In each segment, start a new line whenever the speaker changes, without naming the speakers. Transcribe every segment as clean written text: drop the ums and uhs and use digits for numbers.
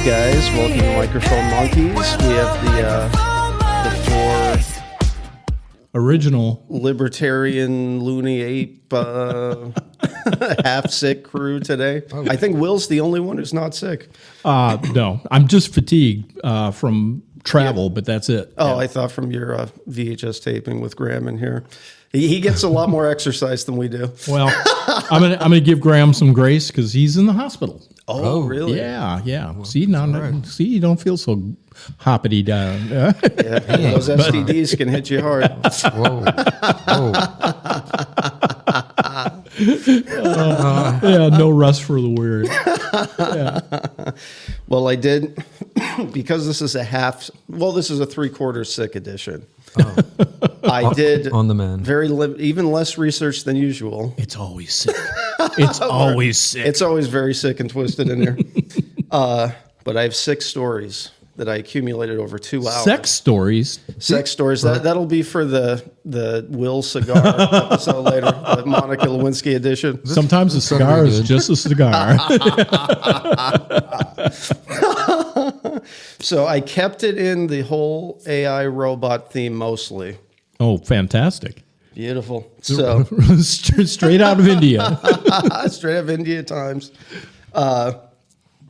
Hey guys, welcome to Microphone Monkeys. We have the four
original
libertarian loony ape half sick crew today. I think Will's the only one who's not sick.
No, I'm just fatigued from travel, but that's it.
Oh, I thought from your VHS taping with Graham in here. He gets a lot more exercise than we do.
Well, I'm gonna give Graham some grace because he's in the hospital.
Oh, really?
Yeah. Well, see, you don't feel so hoppity down.
Yeah, those STDs can hit you hard.
Whoa.
Yeah, no rest for the weary.
Yeah. Well, I did, because this is a three-quarter sick edition.
Oh.
I did
on the mend.
Even less research than usual.
It's always sick. It's always sick.
It's always very sick and twisted in here. But I have 6 stories that I accumulated over 2 hours.
Sex stories.
That'll be for the Will cigar episode later, the Monica Lewinsky edition.
Sometimes a cigar is just a cigar.
So I kept it in the whole AI robot theme mostly.
Oh, fantastic.
Beautiful. So
straight out of India.
Straight out of India times.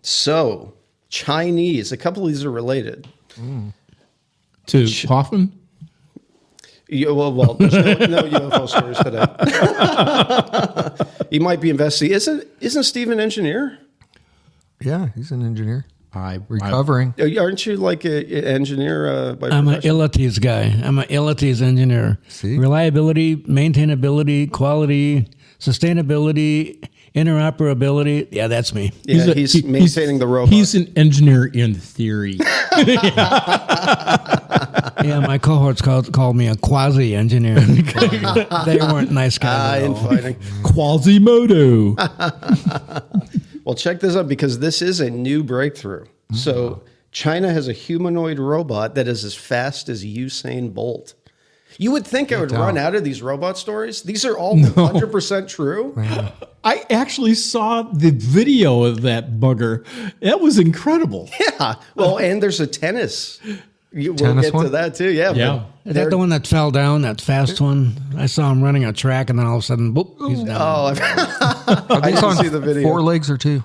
So Chinese, a couple of these are related.
To Hoffman?
Well, there's no UFO stories today. He might be investigating. Isn't Steve an engineer?
Yeah, he's an engineer. Recovering.
Aren't you like an engineer?
I'm an Illities guy. I'm an Illities engineer.
See?
Reliability, maintainability, quality, sustainability, interoperability. Yeah, that's me.
Yeah, he's maintaining the robot.
He's an engineer in theory.
Yeah, my cohorts called me a quasi-engineer. They weren't nice guys.
Infighting.
Quasimodo.
Well, check this out, because this is a new breakthrough. So China has a humanoid robot that is as fast as Usain Bolt. You would think I would run out of these robot stories. These are all 100% true.
I actually saw the video of that bugger. That was incredible.
Yeah. Well, and there's a tennis. We'll get to that too. Yeah.
Yeah.
Is that the one that fell down, that fast one? I saw him running a track, and then all of a sudden, boop, he's down.
Oh,
Are
I
these
didn't
on
see the video.
4 legs or 2?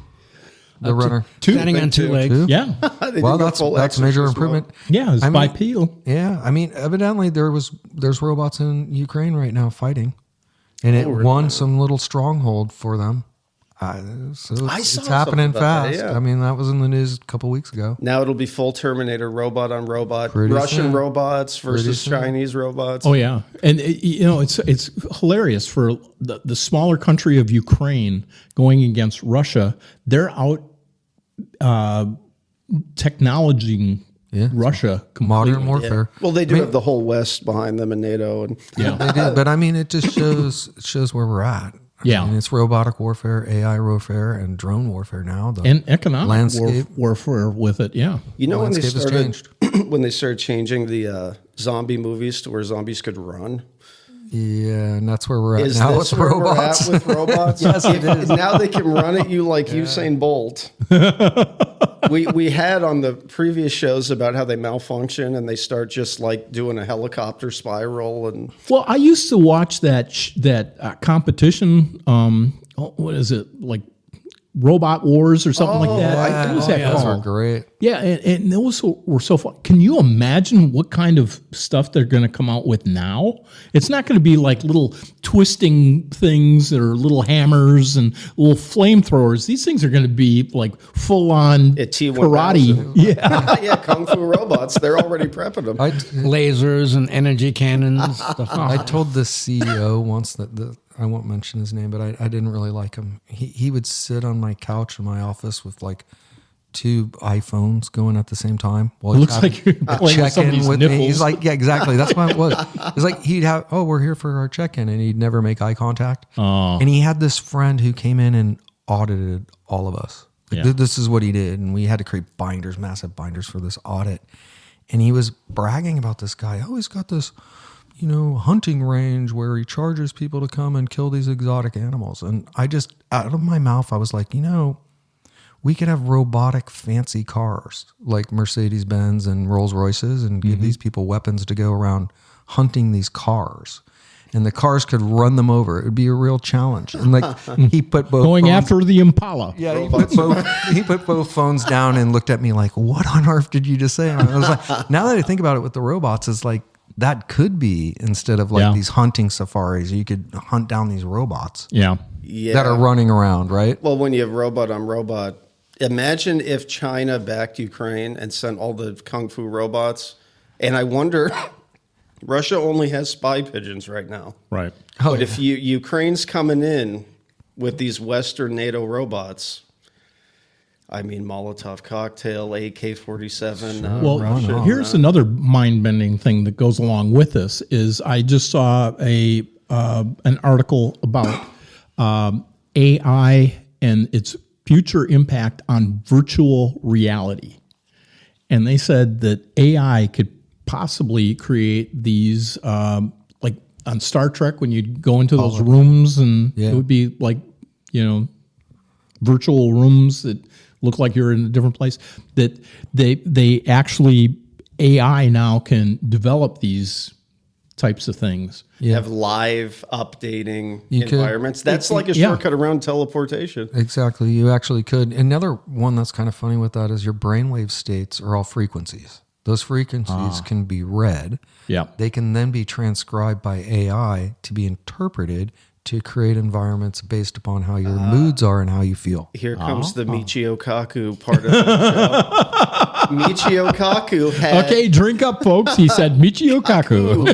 The runner.
Standing on 2 legs.
Two?
Yeah.
Well, that's major improvement.
Yeah, it's bipedal.
Yeah, I mean, evidently there's robots in Ukraine right now fighting, and it won some little stronghold for them. So it's happening fast.
That, yeah.
I mean, that was in the news a couple weeks ago.
Now it'll be full Terminator, robot on robot,
Pretty
Russian
soon.
robots versus Chinese robots.
Oh yeah, and it's hilarious for the smaller country of Ukraine going against Russia. They're out technologying Russia completely.
Modern warfare.
Well, they do have the whole West behind them in NATO, and
They did, but I mean, it just shows where we're at. I mean, it's robotic warfare, AI warfare, and drone warfare now.
And economic
landscape
warfare with it. Yeah,
you know when they
landscape has
started
changed.
when they started changing the zombie movies to where zombies could run.
Yeah, and that's where we're at
Is
now
this
with
where
robots.
we're at with robots?
Yes, it is.
Now they can run at you like Usain Bolt. We had on the previous shows about how they malfunction and they start just like doing a helicopter spiral. And
well, I used to watch that competition. What is it, like Robot Wars or something like that? What was that
Those
called?
are great.
Yeah, and those were so fun. Can you imagine what kind of stuff they're going to come out with now? It's not going to be like little twisting things or little hammers and little flamethrowers. These things are going to be like full-on karate. Yeah.
yeah, Kung Fu robots. They're already prepping them.
Lasers and energy cannons. Stuff.
I told the CEO once that I won't mention his name, but I didn't really like him. He would sit on my couch in my office with like 2 iPhones going at the same time.
It looks like you're playing with somebody's
with
nipples.
me. He's like, yeah, exactly. That's what it was. It's like he'd have, we're here for our check-in, and he'd never make eye contact.
Oh.
And he had this friend who came in and audited all of us. Like,
Yeah.
This is what he did, and we had to create binders, massive binders for this audit. And he was bragging about this guy. Oh, he's got this, hunting range where he charges people to come and kill these exotic animals. And I just, out of my mouth, I was like, we could have robotic fancy cars like Mercedes-Benz and Rolls-Royces and give these people weapons to go around hunting these cars. And the cars could run them over. It would be a real challenge. And like he put both
Going
phones,
after the Impala.
yeah, he put both phones down and looked at me like, "What on earth did you just say?" And I was like, now that I think about it with the robots, it's like that could be, instead of like these hunting safaris, you could hunt down these robots
Yeah.
that are running around, right?
Well, when you have robot on robot, imagine if China backed Ukraine and sent all the kung fu robots. And I wonder, Russia only has spy pigeons right now.
Right.
But if Ukraine's coming in with these Western NATO robots, I mean, Molotov cocktail, AK-47.
Well, here's another mind-bending thing that goes along with this is I just saw an article about AI and its future impact on virtual reality. And they said that AI could possibly create these, like on Star Trek, when you go into those rooms and it would be like, virtual rooms that look like you're in a different place, that they actually, AI now can develop these types of things.
Have live updating environments. That's like a shortcut around teleportation.
Exactly. You actually could. Another one that's kind of funny with that is your brainwave states are all frequencies. Those frequencies can be read.
Yeah.
They can then be transcribed by AI to be interpreted to create environments based upon how your moods are and how you feel.
Here comes the Michio Kaku part of the show. Michio Kaku had...
Okay, drink up, folks. He said Michio Kaku.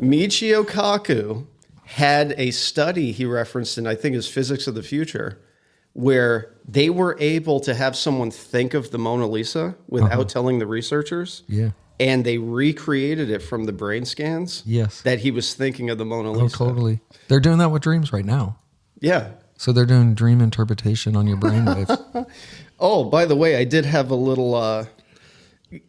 Michio Kaku had a study he referenced in, I think, his Physics of the Future, where they were able to have someone think of the Mona Lisa without telling the researchers.
Yeah.
And they recreated it from the brain scans.
Yes.
That he was thinking of the Mona Lisa.
Oh, totally. They're doing that with dreams right now.
Yeah.
So they're doing dream interpretation on your brainwaves.
Oh, by the way, I did have a little,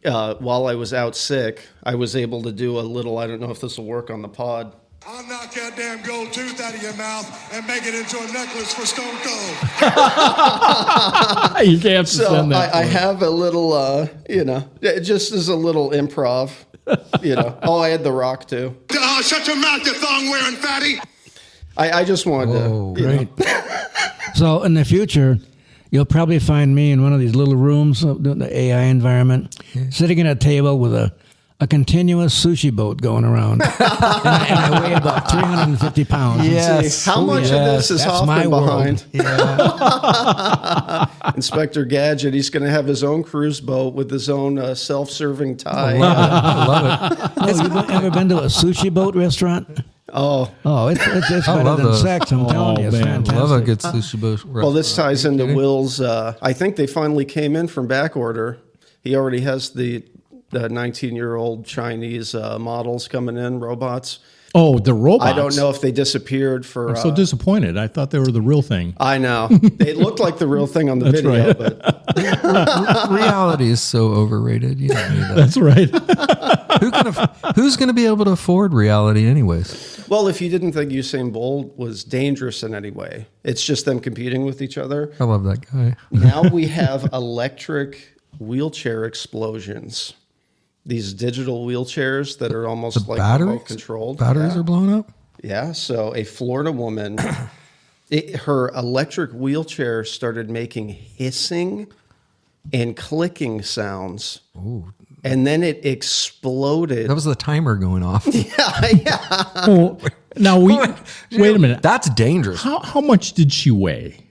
while I was out sick, I was able to do a little, I don't know if this will work on the pod.
I'll knock that damn gold tooth out of your mouth and make it into a necklace for Stone Cold.
You can't have to send that.
I have a little, just as a little improv, Oh, I had The Rock too.
Shut your mouth, you thong-wearing fatty.
I just wanted to.
Great. So in the future, you'll probably find me in one of these little rooms of the AI environment, sitting at a table with a continuous sushi boat going around. and I weigh about 350 pounds.
Yes. How much of this is
That's my
Hoffman behind?
Yeah.
Inspector Gadget, he's going to have his own cruise boat with his own self-serving tie.
I love it.
Oh, you've ever been to a sushi boat restaurant?
Oh,
It's better
love
than
those.
sex, I'm telling you. It's
man.
fantastic.
Love a good sushi boat.
well, this ties into Will's. I think they finally came in from back order. He already has the 19-year-old Chinese models coming in, robots.
Oh, the robots.
I don't know if they disappeared for...
I'm so disappointed. I thought they were the real thing.
I know. They looked like the real thing on the video,
right.
but
Reality is so overrated. You don't need that.
That's right.
Who's going to be able to afford reality anyways?
well, if you didn't think Usain Bolt was dangerous in any way, it's just them competing with each other.
I love that guy.
Now we have electric wheelchair explosions. These digital wheelchairs that are almost like remote controlled.
Batteries are blown up?
Yeah. So a Florida woman, her electric wheelchair started making hissing and clicking sounds.
Ooh.
And then it exploded.
That was the timer going off.
Oh, now wait a minute.
That's dangerous.
How much did she weigh?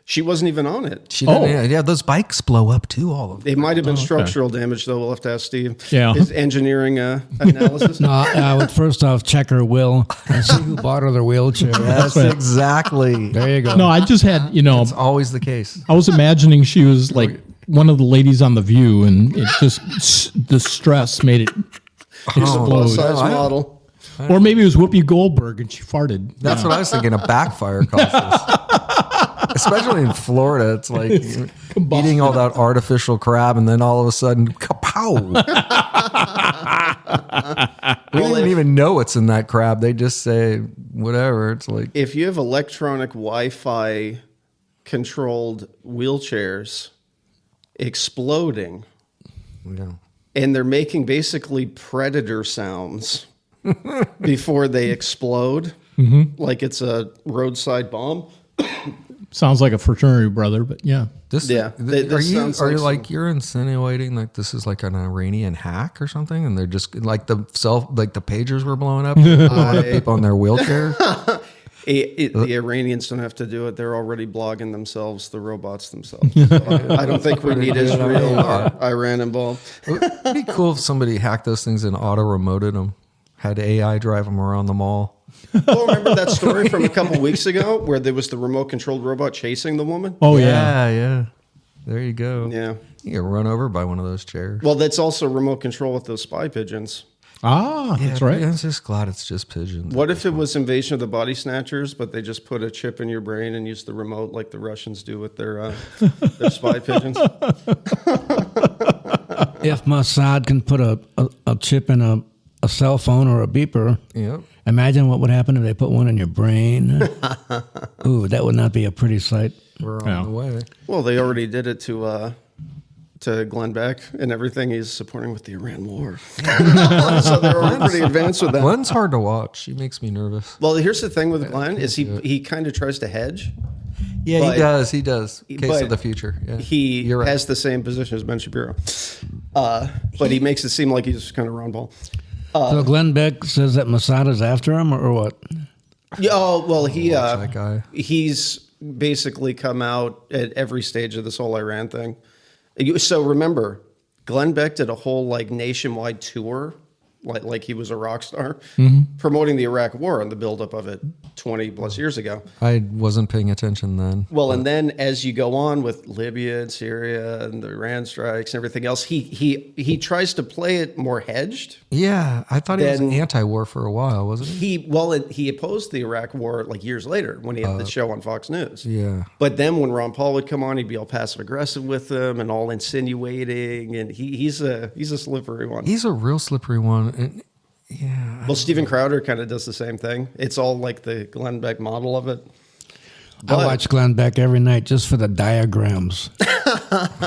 She wasn't even on it.
She didn't, yeah, those bikes blow up too, all of them.
It might have been structural damage, though. We'll have to ask Steve.
Yeah.
His engineering analysis.
No, I would first off check her will and see who bought her the wheelchair.
That's exactly.
There you go.
No, I just had,
It's always the case.
I was imagining she was like one of the ladies on The View, and it just, the stress made it explode.
Plus-size model.
Or maybe it was Whoopi Goldberg and she farted.
That's what I was thinking. A backfire causes. Especially in Florida, it's like eating all that artificial crab, and then all of a sudden, kapow! We don't even know what's in that crab. They just say whatever. It's like
If you have electronic Wi-Fi controlled wheelchairs exploding.
Yeah.
And they're making basically predator sounds before they explode, like it's a roadside bomb.
Sounds like a fraternity brother, but yeah.
This,
Yeah,
are you
like some-
you're insinuating like this is like an Iranian hack or something, and they're just like the pagers were blowing up, people on their wheelchairs?
The Iranians don't have to do it. They're already blogging themselves, the robots themselves. So I don't think we need Israel or Iran involved.
It'd be cool if somebody hacked those things and auto-remoted them, had AI drive them around the mall.
Oh, remember that story from a couple weeks ago where there was the remote-controlled robot chasing the woman?
Oh, yeah.
Yeah. There you go.
Yeah.
You get run over by one of those chairs.
Well, that's also remote control with those spy pigeons.
Ah, that's right.
I'm just glad it's just pigeons.
What if it was Invasion of the Body Snatchers, but they just put a chip in your brain and use the remote like the Russians do with their spy pigeons?
If Mossad can put a chip in a cell phone or a beeper,
Yep.
imagine what would happen if they put one in your brain. Ooh, that would not be a pretty sight.
We're
Yeah.
on the way.
Well, they already did it to Glenn Beck and everything he's supporting with the Iran war. So they're already pretty advanced with that.
Glenn's hard to watch. She makes me nervous.
Well, here's the thing with Glenn is he kind of tries to hedge.
Yeah,
But-
he does. Case
but
of the future. Yeah.
He
You're right.
has the same position as Ben Shapiro. But he makes it seem like he's kind of Ron Paul.
So Glenn Beck says that Mossad is after him, or what?
Yeah, oh, well,
that guy.
he's basically come out at every stage of this whole Iran thing. So remember, Glenn Beck did a whole like nationwide tour, like he was a rock star, promoting the Iraq War and the buildup of it 20 plus years ago.
I wasn't paying attention then.
Well, and then as you go on with Libya and Syria and the Iran strikes and everything else, he tries to play it more hedged.
Yeah, I thought he was
Then-
anti-war for a while, wasn't he?
He opposed the Iraq War like years later when he had the show on Fox News.
Yeah.
But then when Ron Paul would come on, he'd be all passive aggressive with them and all insinuating, and he's a slippery one.
He's a real slippery one. And yeah.
Well, Steven Crowder kind of does the same thing. It's all like the Glenn Beck model of it.
I watch Glenn Beck every night just for the diagrams.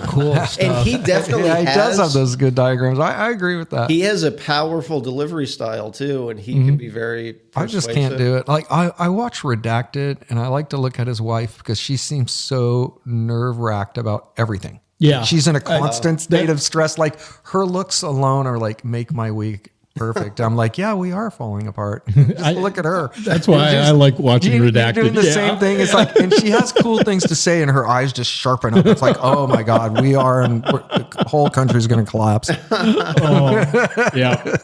Cool stuff.
And he definitely
Yeah, he does have
has,
those good diagrams. I agree with that.
he has a powerful delivery style too, and he can be very
I just
persuasive.
can't do it. Like I watch Redacted, and I like to look at his wife because she seems so nerve-wracked about everything.
Yeah.
She's in a constant state of stress. Like her looks alone are like make my week perfect. I'm like, yeah, we are falling apart. Just look at her.
That's why I like watching
You're
Redacted.
doing the
Yeah.
same thing. It's like, and she has cool things to say, and her eyes just sharpen up. It's like, oh my god, the whole country's going to collapse.
Yeah.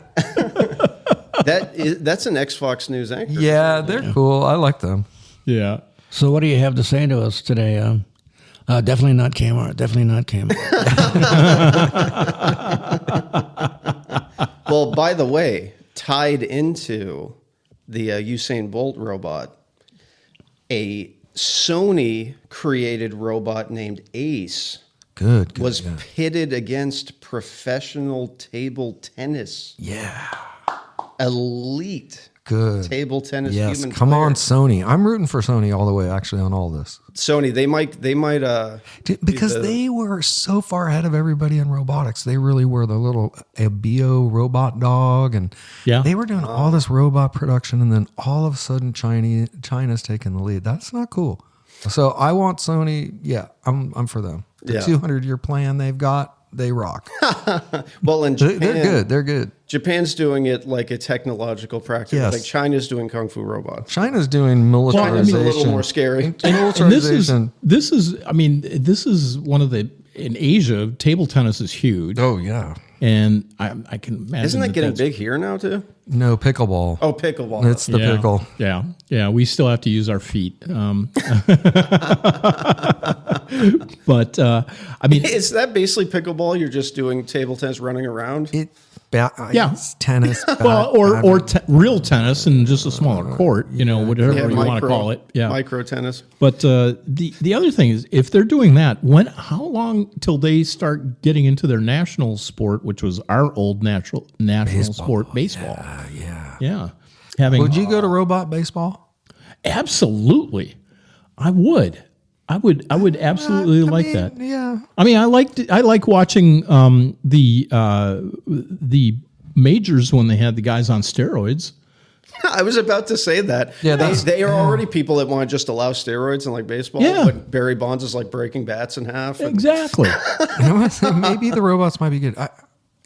That's an ex-Fox News anchor.
Yeah, they're cool. I like them.
Yeah.
So what do you have to say to us today? Definitely not Kmart. Definitely not Kmart.
Well, by the way, tied into the Usain Bolt robot, a Sony created robot named Ace
Good.
was
yeah.
pitted against professional table tennis,
Yeah.
elite
Good.
table tennis.
Yes.
Human
Come on,
players.
Sony. I'm rooting for Sony all the way, actually, on all this.
Sony. They might.
Because they were so far ahead of everybody in robotics. They really were the little Abio robot dog. And
Yeah.
they were doing all this robot production. And then all of a sudden, China's taking the lead. That's not cool. So I want Sony. Yeah, I'm for them. The
Yeah.
200-year plan they've got, they rock.
Well, in Japan,
They're good. They're good.
Japan's doing it like a technological practice.
Yes.
Like China's doing kung fu robots.
China's doing militarization.
It's a little more scary.
And this is
Militarization.
I mean, this is one of the, in Asia, table tennis is huge.
Oh, yeah.
And I can imagine.
Isn't that getting
that's-
big here now too?
No, pickleball.
Oh, pickleball.
It's the
yeah,
pickle.
Yeah. Yeah. We still have to use our feet. But, I mean,
Is that basically pickleball? You're just doing table tennis, running around.
Yeah.
It's tennis.
well, or real tennis in just a smaller court, whatever you want to call it. Yeah.
micro tennis.
But the other thing is, if they're doing that, how long till they start getting into their national sport, which was our old national sport, baseball? Yeah.
Would you go to robot baseball?
Absolutely, I would. I would absolutely like that.
Yeah.
I mean, I like watching the majors when they had the guys on steroids.
I was about to say that.
Yeah,
they are already people that want to just allow steroids in like baseball.
Yeah.
But Barry Bonds is like breaking bats in half. and-
Exactly.
You know what? Maybe the robots might be good. I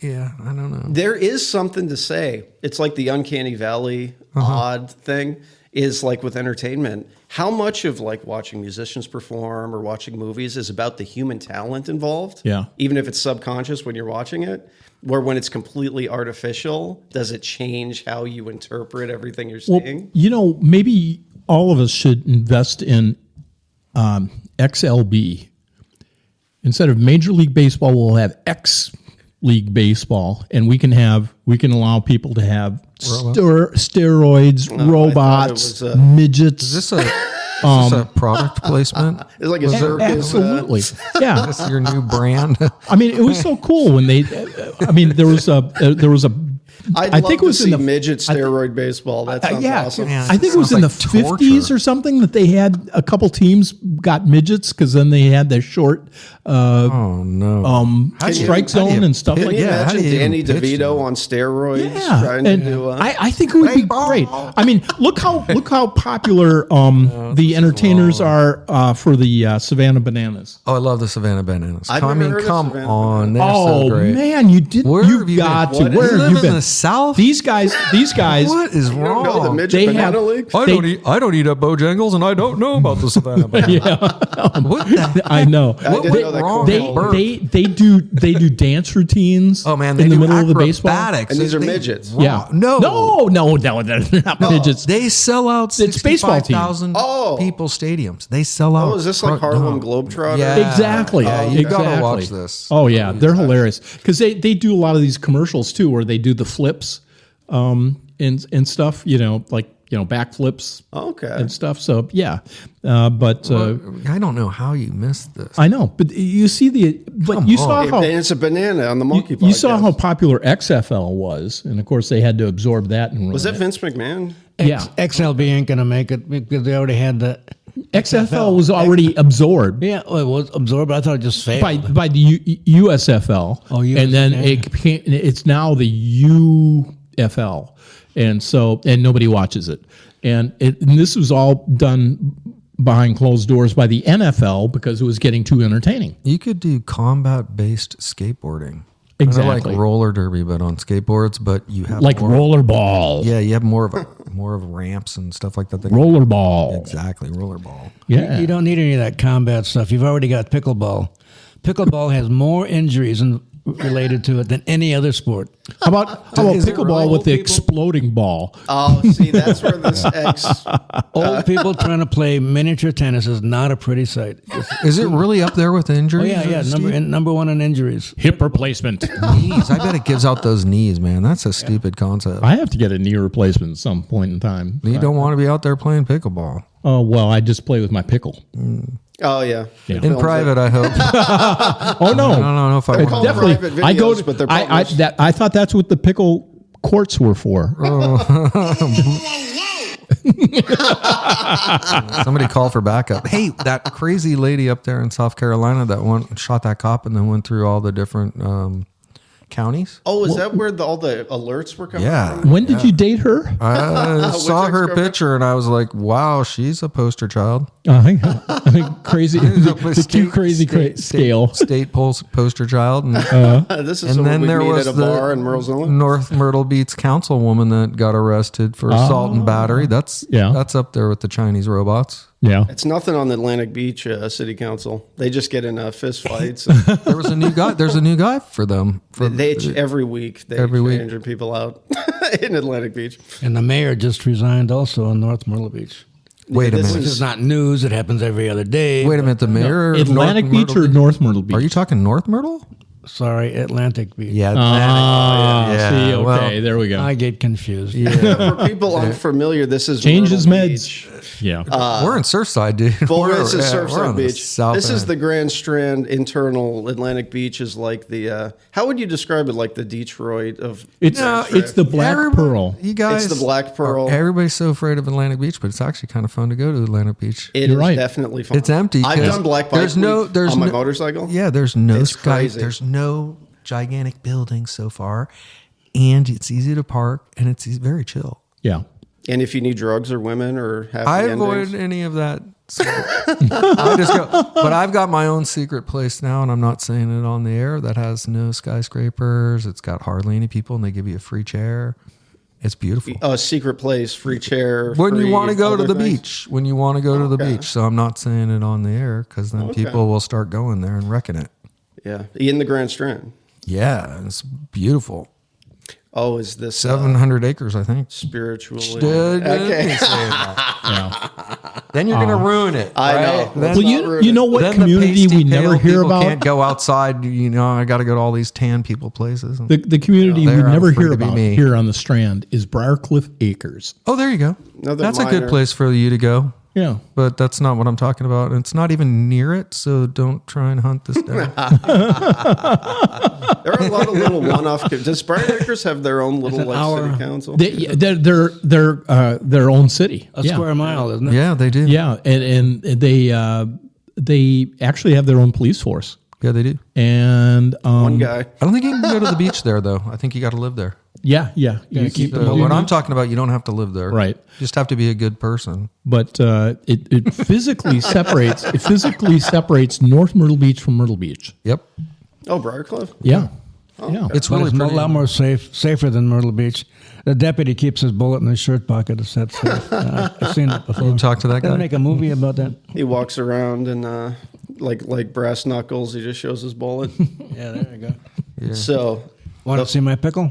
don't know.
There is something to say. It's like the uncanny valley odd thing is like with entertainment. How much of like watching musicians perform or watching movies is about the human talent involved?
Yeah.
Even if it's subconscious when you're watching it, where when it's completely artificial, does it change how you interpret everything you're seeing?
Maybe all of us should invest in XLB. Instead of Major League Baseball, we'll have X League Baseball, and we can allow people to have steroids, robots, midgets.
Is this a product placement?
It's like a circus.
Absolutely, yeah.
Is this your new brand?
I mean, it was so cool when they. I mean, there was a.
I'd
I
love
think it
to
was in
see
the
midget steroid baseball. That sounds awesome.
Man,
I think it was
sounds
in
like
the 50s
torture.
or something that they had a couple teams got midgets because then they had their short
Oh no!
strike zone and stuff
Can
like
you
that.
how do
imagine
you
Danny
even pitch
DeVito
them?
on steroids
Yeah,
trying to
and
do?
I think it would be great. I mean, look how popular the entertainers are for the Savannah Bananas.
Oh, I love the Savannah Bananas.
I've
I
never
mean,
heard of
come
Savannah
on, they're
Oh
so great.
man,
Where
you've
have you
got
been?
to. Where
You
have
live
you
in
been?
the South?
These guys.
What is
You don't
wrong?
know the midget
They
banana
have-
league?
I don't eat at Bojangles, and I don't know about the Savannah Bananas.
Yeah,
What the?
I know.
I didn't know that
wrong?
Cornell-
They do dance routines.
Oh man, they
in the
do
middle of the baseball.
acrobatics.
And these are
They-
midgets.
Yeah.
No.
No, they're not midgets.
They sell out
It's baseball team.
65,000
Oh.
people stadiums. They sell out.
Oh, is this like Harlem Globetrotters?
Yeah.
Exactly.
Yeah, you
exactly.
gotta watch this.
Oh yeah, they're hilarious because they do a lot of these commercials too, where they do the flips and stuff. Backflips
Okay.
and stuff. So yeah, but
I don't know how you missed this.
I know. But you see you saw how.
And it's a banana on the monkey
You saw
podcast.
how popular XFL was, and of course they had to absorb that. And
Was
run
that
it.
Vince McMahon?
Yeah,
XLB ain't going to make it because they already had the.
XFL was already absorbed
Yeah, well, it was absorbed. But I thought it just failed.
by the USFL,
Oh,
and then
USFL.
it's now the UFL, and nobody watches it, and this was all done behind closed doors by the NFL because it was getting too entertaining.
You could do combat-based skateboarding.
Exactly.
Kind of like roller derby, but on skateboards. But you have
Like
more,
rollerball.
Yeah, you have more of ramps and stuff like that.
Rollerball.
Exactly, rollerball.
Yeah.
You don't need any of that combat stuff. You've already got pickleball. Pickleball has more injuries related to it than any other sport.
How about
Is it
pickleball
really
with
old
the
people?
exploding ball?
Oh, see, that's where this X.
Old people trying to play miniature tennis is not a pretty sight.
Is it really up there with
Oh
injuries?
yeah. Number one in injuries.
Hip replacement.
Knees. I bet it gives out those knees, man. That's a stupid concept.
I have to get a knee replacement at some point in time.
You don't want to be out there playing pickleball.
Oh, well, I just play with my pickle.
Oh, yeah.
In private, I hope.
Oh, no.
I don't know if I
They're
want
called
Definitely.
private videos,
I go to,
but they're
I
published.
I thought that's what the pickle courts were for.
Somebody call for backup. Hey, that crazy lady up there in South Carolina that shot that cop and then went through all the different counties.
Oh, is that where all the alerts were coming
Yeah.
from?
When did you date her?
I saw her
ex-girlfriend?
picture and I was like, wow, she's a poster child.
I think crazy. the too crazy scale.
State poster child. And,
This is
and
someone
then
we
there
meet
was
at a
the
bar in Myrtle Zone.
North Myrtle Beach councilwoman that got arrested for assault and battery. That's up there with the Chinese robots.
Yeah.
It's nothing on the Atlantic Beach City Council. They just get in fist fights.
There was a new guy. There's a new guy for them.
Every week they
Every week.
injure people out in Atlantic Beach.
And the mayor just resigned also in North Myrtle Beach.
Wait a
This
minute.
Which is not news. It happens every other day.
Wait a minute. The mayor of
Atlantic
North
Beach
Myrtle
or North Myrtle Beach?
Are you talking North Myrtle?
Sorry, Atlantic Beach.
Yeah.
See, okay,
well,
there we go.
I get confused.
Yeah.
For people unfamiliar, this is
Change his
Myrtle
meds.
Beach.
Yeah.
We're in Surfside, dude.
Well,
We're-
this is
yeah, we're
Surfside
on the
Beach.
south
This is
end.
the Grand Strand internal Atlantic Beach is like the, how would you describe it? Like the Detroit of
It's
No,
it's the Black Pearl.
You guys,
It's the Black Pearl.
Everybody's so afraid of Atlantic Beach, but it's actually kind of fun to go to Atlantic Beach.
It
You're
is
right.
definitely fun.
It's empty.
I've
'cause
done Black Bike
there's
Week on my
no-
motorcycle.
Yeah, there's no
It's
sky.
crazy.
There's no gigantic buildings so far, and it's easy to park, and it's very chill.
Yeah.
And if you need drugs or women or happy
I
endings.
avoid any of that. I just go, but I've got my own secret place now, and I'm not saying it on the air. That has no skyscrapers. It's got hardly any people, and they give you a free chair. It's beautiful.
A secret place, free chair.
When you
free
want to go to
other
the
things.
beach, when you want to go to the
Okay.
beach. So I'm not saying it on the air because then people will start going there and wrecking it.
Yeah, in the Grand Strand.
Yeah, it's beautiful.
Oh, is this
700 acres, I think.
spiritually?
Dude,
Okay.
Then you're going to ruin it.
I
right?
know.
Then,
Well, you know what
then
community
the
we
pasty
never
pale
hear
people
about?
can't go outside. You know, I got to go to all these tan people places.
The community we
There, I'm
never
afraid
hear
to be
about
me.
here on the Strand is Briarcliff Acres.
Oh, there you go.
Another
That's a
minor-
good place for you to go.
Yeah.
But that's not what I'm talking about. It's not even near it, so don't try and hunt this down.
There are a lot of little one-off. Does Briar Acres have their own little
an
like
hour.
city council?
They're their own city.
A
Yeah.
square mile, isn't it?
Yeah, they do.
Yeah, and they actually have their own police force.
Yeah, they do.
And
One guy.
I don't think you can go to the beach there, though. I think you got to live there.
yeah, you
keep
So what I'm talking about, you don't have to live there.
Right.
You just have to be a good person.
but it physically separates North Myrtle Beach from Myrtle Beach.
Yep.
Oh, Briarcliff?
Yeah, yeah.
It's
But
really
it's a
pretty.
lot more safer than Myrtle Beach. The deputy keeps his bullet in his shirt pocket. It's that safe. I've seen it before.
You talk to that
Can I
guy?
make a movie about that?
He walks around and like brass knuckles. He just shows his bullet.
Yeah, there you go.
So
Want to see my pickle?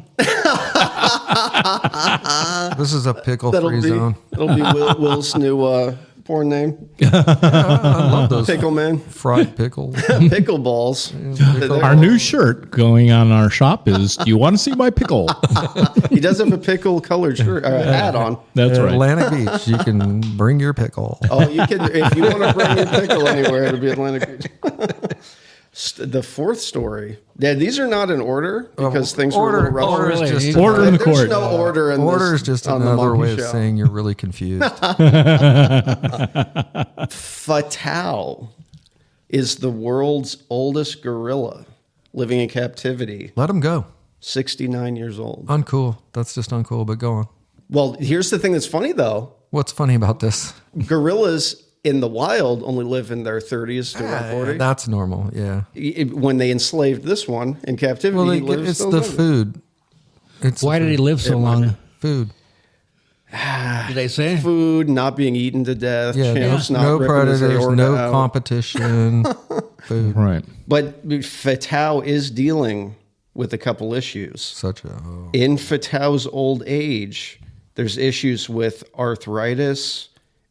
This is a
that'll
pickle-free
be
zone.
it'll be Will's new porn name.
I love those
Pickle Man.
fried pickles.
Pickle balls.
Our new shirt going on our shop is, do you want to see my pickle?
He does have a pickle colored shirt or hat on.
That's
At
right.
Atlantic Beach, you can bring your pickle.
Oh, you can if you want to bring your pickle anywhere, it'll be Atlantic Beach. The fourth story. Yeah, these are not in order because things are a little rough.
order is
really?
just
Order in the
There's
court.
no order in
order
this,
is just
on the
another
Monkey
way of
Show.
saying you're really confused.
Fatau is the world's oldest gorilla living in captivity,
Let them go.
69 years old.
Uncool. That's just uncool. But go on.
Well, here's the thing that's funny though.
What's funny about this?
Gorillas in the wild only live in their 30s to around 40.
That's normal. Yeah.
When they enslaved this one in captivity,
Well,
he lives
it's
still
the
living.
food. It's
Why
the
did he
food.
live so long?
Food.
Did they say?
Food, not being eaten to death,
Yeah.
chimps not
No
ripping his
predators.
aorta
No
out.
competition. Food.
Right.
But Fatau is dealing with a couple issues.
Such a.
In Fatau's old age, there's issues with arthritis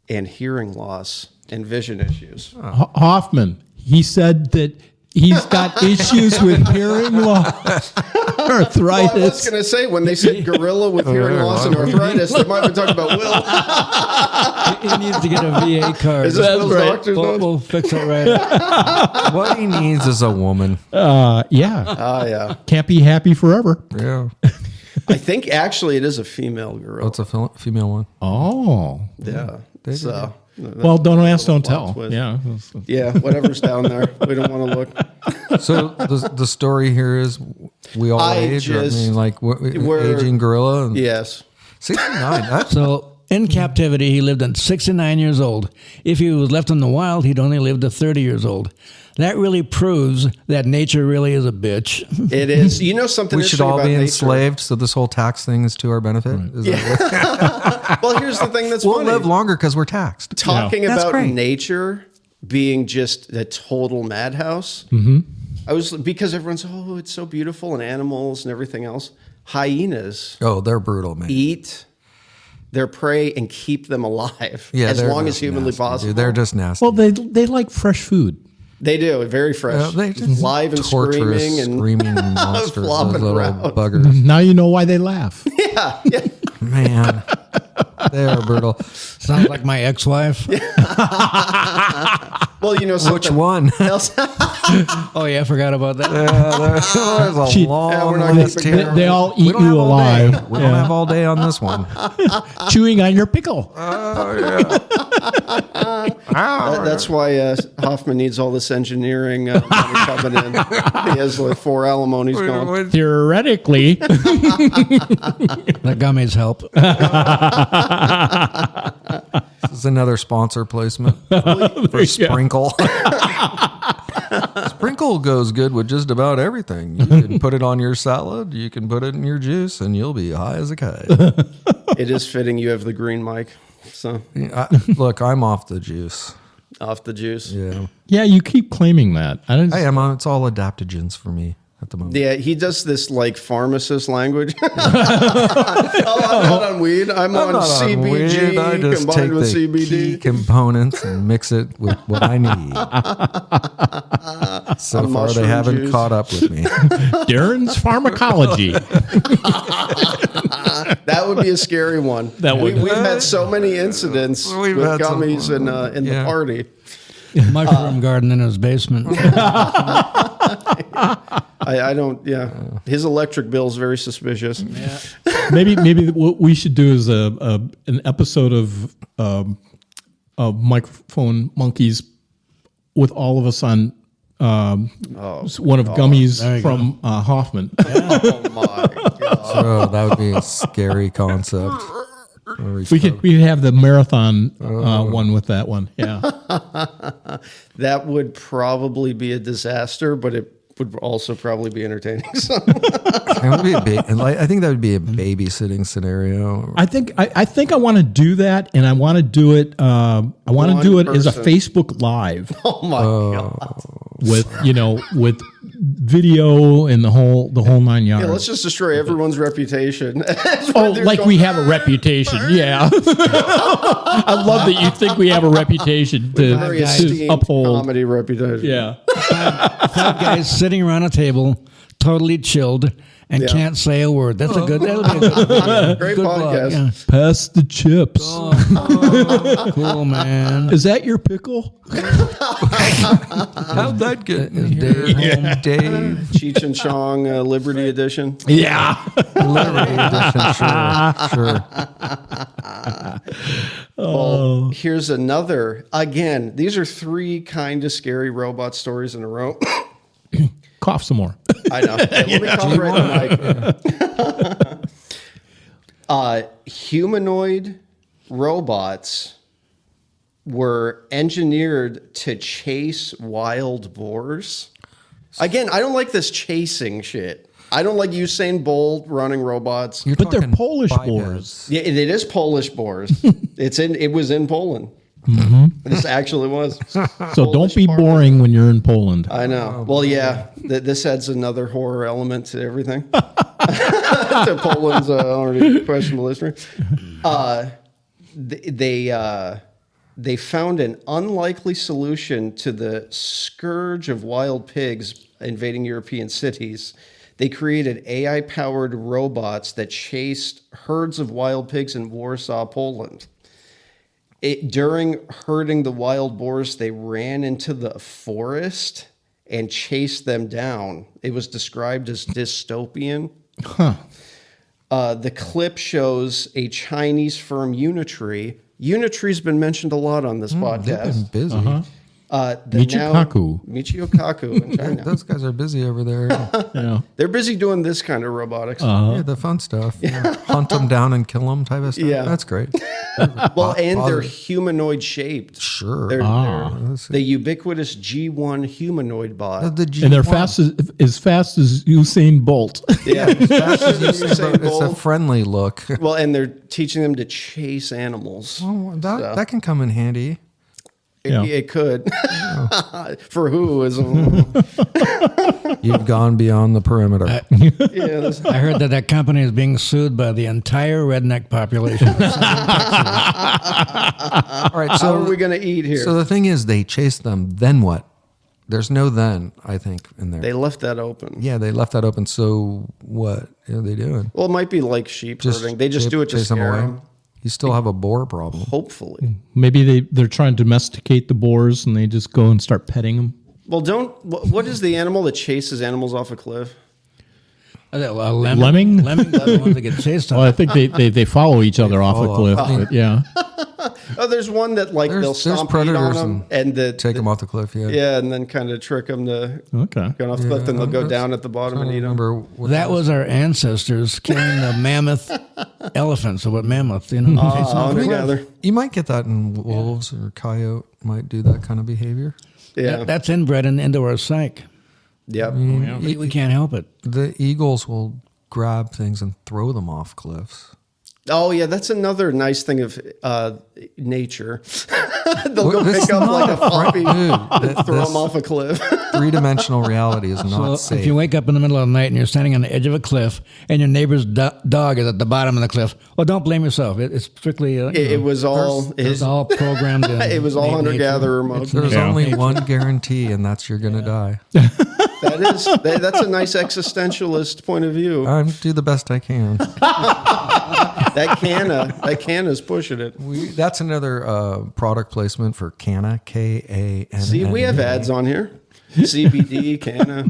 and hearing loss and vision issues.
Hoffman, he said that he's got issues with hearing loss,
Well, I was
arthritis.
going to say, when they said gorilla with hearing loss and arthritis, they might have been talking about Will.
He needs to get a VA card.
Is this
That's
Will's
right.
doctor's
We'll,
note?
we'll fix it right.
What he needs is a woman.
Yeah.
Ah, yeah.
Can't be happy forever.
Yeah.
I think actually it is a female gorilla.
That's a female one.
Oh.
Yeah. So,
Well, don't ask, don't
plot
tell.
twist.
Yeah.
yeah, whatever's down there. We don't want to look.
So the story here is we all
I
age. Or, I
just-
mean, like
we're-
aging gorilla. And
Yes.
69. That's
So in captivity, he lived at 69 years old. If he was left in the wild, he'd only live to 30 years old. That really proves that nature really is a bitch.
It is. You know something
we should
interesting
all
about
be
nature?
enslaved. So this whole tax thing is to our benefit. Is that
Well, here's the thing that's
we'll
funny.
live longer because we're taxed.
Talking
That's
about
great.
nature being just a total madhouse. I was because everyone's it's so beautiful and animals and everything else. Hyenas
Oh, they're brutal, man.
eat their prey and keep them alive
Yeah,
as
they're
long as
just
humanly
nasty,
possible.
dude. They're just nasty.
Well, they like fresh food.
They do. Very fresh.
They just
live and
torturous,
screaming
monsters, those
flopping
little
around.
buggers.
Now you know why they laugh.
Yeah. Yeah.
Man, they are brutal.
Sounds like my ex-wife.
Well, you know
Which
something
one?
else.
Oh yeah, I forgot about that.
There's a
She-
long
Yeah, we're not
list
keeping
here.
count.
They all
We
eat
don't have
you
all day.
alive.
We don't have all day on this one.
Chewing on your pickle.
That's why Hoffman needs all this engineering money coming in. He has like 4 alimonies going.
Theoretically.
The gummies help.
This is another sponsor placement for Sprinkle. Sprinkle goes good with just about everything. You can put it on your salad, you can put it in your juice, and you'll be high as a kite.
It is fitting you have the green mic. So
Look, I'm off the juice.
off the juice.
Yeah,
Yeah, you keep claiming that. I don't.
I am. It's all adaptogens for me at the moment.
Yeah, he does this like pharmacist language. Oh, I'm not on weed. I'm on
not on weed. I
CBG
just take
combined with
the
CBD.
key components and mix it with what I need. So far, they
mushroom
haven't
juice.
caught up with me.
Darren's pharmacology.
That would be a scary one.
That would.
We've had so many incidents
We've
with
had some-
gummies in the
yeah.
party.
Mushroom garden in his basement.
I don't. Yeah, his electric bill is very suspicious.
Maybe what we should do is an episode of Microphone Monkeys with all of us on one of gummies
There you
from Hoffman.
Oh my god!
So that would be a scary concept.
We could have the marathon one with that one. Yeah.
That would probably be a disaster, but it would also probably be entertaining. So.
That would be a big, and like, I think that would be a babysitting scenario.
I think I want to do that, and I want to do it. I want to do it as a
person.
Facebook Live
Oh my god!
with with video and the whole 9 yards.
Yeah, let's just destroy everyone's reputation. That's
Oh,
what they're
like
going-
we have a reputation. Yeah. I love that you think we have a reputation
very
to
esteemed
uphold.
comedy reputation.
Yeah.
Five guys sitting around a table, totally chilled, and
Yeah.
can't say a word. That'll be a good
Great
good
podcast.
blog. Yeah.
Pass the chips.
Cool, man.
Is that your pickle?
How'd that get in here?
Dave
Dave.
Cheech and Chong Liberty Edition.
Yeah.
Liberty edition, sure.
Well, here's another. Again, these are 3 kind of scary robot stories in a row.
Cough some more.
I know. Hey, let me cough right in the mic. Humanoid robots were engineered to chase wild boars. Again, I don't like this chasing shit. I don't like Usain Bolt running robots.
You're
But they're
talking
Polish
bipeds.
boars.
Yeah, it is Polish boars. It was in Poland. This actually was.
So don't be boring when you're in Poland.
I know. Well, yeah, this adds another horror element to everything. To Poland's already questionable history. They found an unlikely solution to the scourge of wild pigs invading European cities. They created AI-powered robots that chased herds of wild pigs in Warsaw, Poland. During herding the wild boars, they ran into the forest and chased them down. It was described as dystopian. The clip shows a Chinese firm, Unitree. Unitree's been mentioned a lot on this
They've
podcast.
been busy.
Michikaku.
Michikaku in China.
Those guys are busy over there.
Yeah.
They're busy doing this kind of robotics.
Yeah, the fun stuff. Yeah. Hunt them down and kill them type of stuff.
Yeah.
That's great.
Well, and they're
positive.
humanoid shaped.
Sure.
They're
Let's see.
the ubiquitous G1 humanoid bot.
The G1.
And they're fast as fast as Usain Bolt.
Yeah, faster than Usain
It's a
Bolt.
friendly look.
Well, and they're teaching them to chase animals.
Oh, that can come in handy.
Yeah.
It could. For who is
You've gone beyond the perimeter.
yeah, this-
I heard that company is being sued by the entire redneck population.
All right,
how are
so
we going to eat here?
so the thing is, they chase them. Then what? There's no then, I think, in there.
They left that open.
Yeah, they left that open. So what are they doing?
Well, it might be like sheep herding. They just do it to
chase them
scare
away?
them.
You still have a boar problem.
Hopefully.
Maybe they're trying to domesticate the boars and they just go and start petting them.
Well, what is the animal that chases animals off a cliff?
Lemming?
Lemmings are the ones that get chased
Well,
on.
I think they follow each other off a cliff. But yeah.
Oh, there's one that like they'll
There's
stomp on
predators
them and
take them off the cliff. Yeah.
Yeah, and then kind of trick them to
Okay.
go off the cliff, and they'll go down at the bottom
I
and
don't
eat them.
remember what
That was our ancestors killing the mammoth elephants. So what mammoth, chasing them off the cliff.
Together.
You might get that in wolves or coyote. Might do that kind of behavior.
Yeah.
That's inbred into our psyche.
Yep.
We can't help it.
The eagles will grab things and throw them off cliffs.
Oh yeah, that's another nice thing of nature. They'll go
This
pick
is
up like a
not
puppy
Dude,
and throw
this
them off a cliff.
3-dimensional reality is not
So
safe.
if you wake up in the middle of the night and you're standing on the edge of a cliff and your neighbor's dog is at the bottom of the cliff, well, don't blame yourself. It's strictly
It was all
it's all programmed in.
It was all hunter-gatherer mode.
There's
Yeah.
only one guarantee, and that's you're going to die.
That's a nice existentialist point of view.
I do the best I can.
That canna's pushing it.
That's another product placement for Canna, K-A-N-N.
See, we have ads on here. CBD, canna.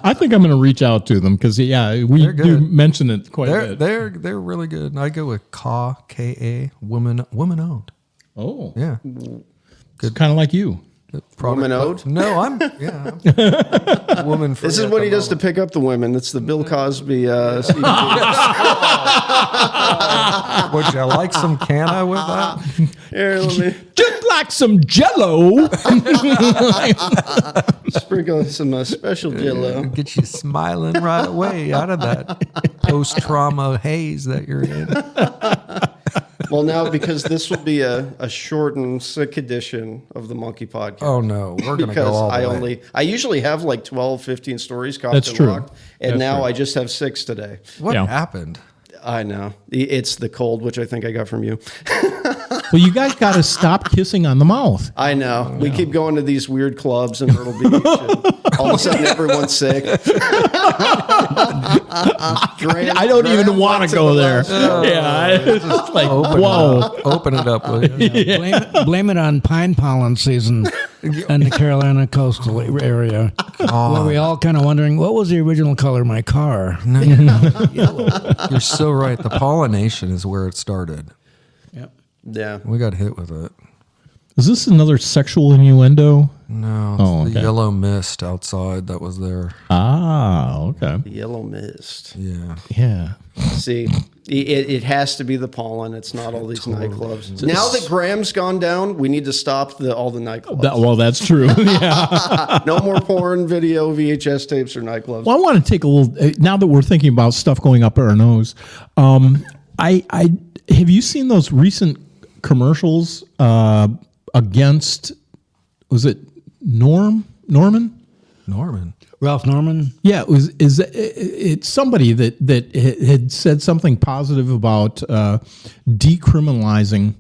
I think I'm going to reach out to them because, yeah, we
They're
do
good.
mention it quite a
They're
bit.
they're really good. I go with K-A, woman owned.
Oh.
Yeah.
It's kind of like you.
Woman owed?
No, I'm woman.
This is what he does to pick up the women. It's the Bill Cosby CBD.
Would you like some Canna with that?
Here, let me
Just like some Jello.
sprinkle some special Jello.
Get you smiling right away out of that post-trauma haze that you're in.
Well, now, because this will be a short and sick edition of the Monkey Podcast.
Oh no, we're gonna
Because
go all the way.
I usually have like 12, 15 stories cocked
That's
and
true.
locked, and
That's
now
true.
I just have 6 today.
What
Yeah.
happened?
I know. It's the cold, which I think I got from you.
Well, you guys got to stop kissing on the mouth.
I know. We keep going to these weird clubs in Myrtle Beach. And all of a sudden, everyone's sick.
I don't even want to go there. Yeah, it's just like, whoa.
Open it up, will you?
Blame it on pine pollen season in the Carolina coastal area. Where we all kind of wondering, what was the original color of my car?
You're so right. The pollination is where it started.
Yep.
Yeah.
We got hit with it.
Is this another sexual innuendo?
No, it's
Oh,
the
okay.
yellow mist outside that was there.
Ah, okay.
The yellow mist.
Yeah.
Yeah.
See, it has to be the pollen. It's not all these nightclubs. Now that Graham's gone down, we need to stop all the nightclubs.
Well, that's true. Yeah.
No more porn, video, VHS tapes, or nightclubs.
Well, I want to take a little. Now that we're thinking about stuff going up our nose, I have you seen those recent commercials against? Was it Norman?
Ralph Norman?
Yeah, it's somebody that had said something positive about decriminalizing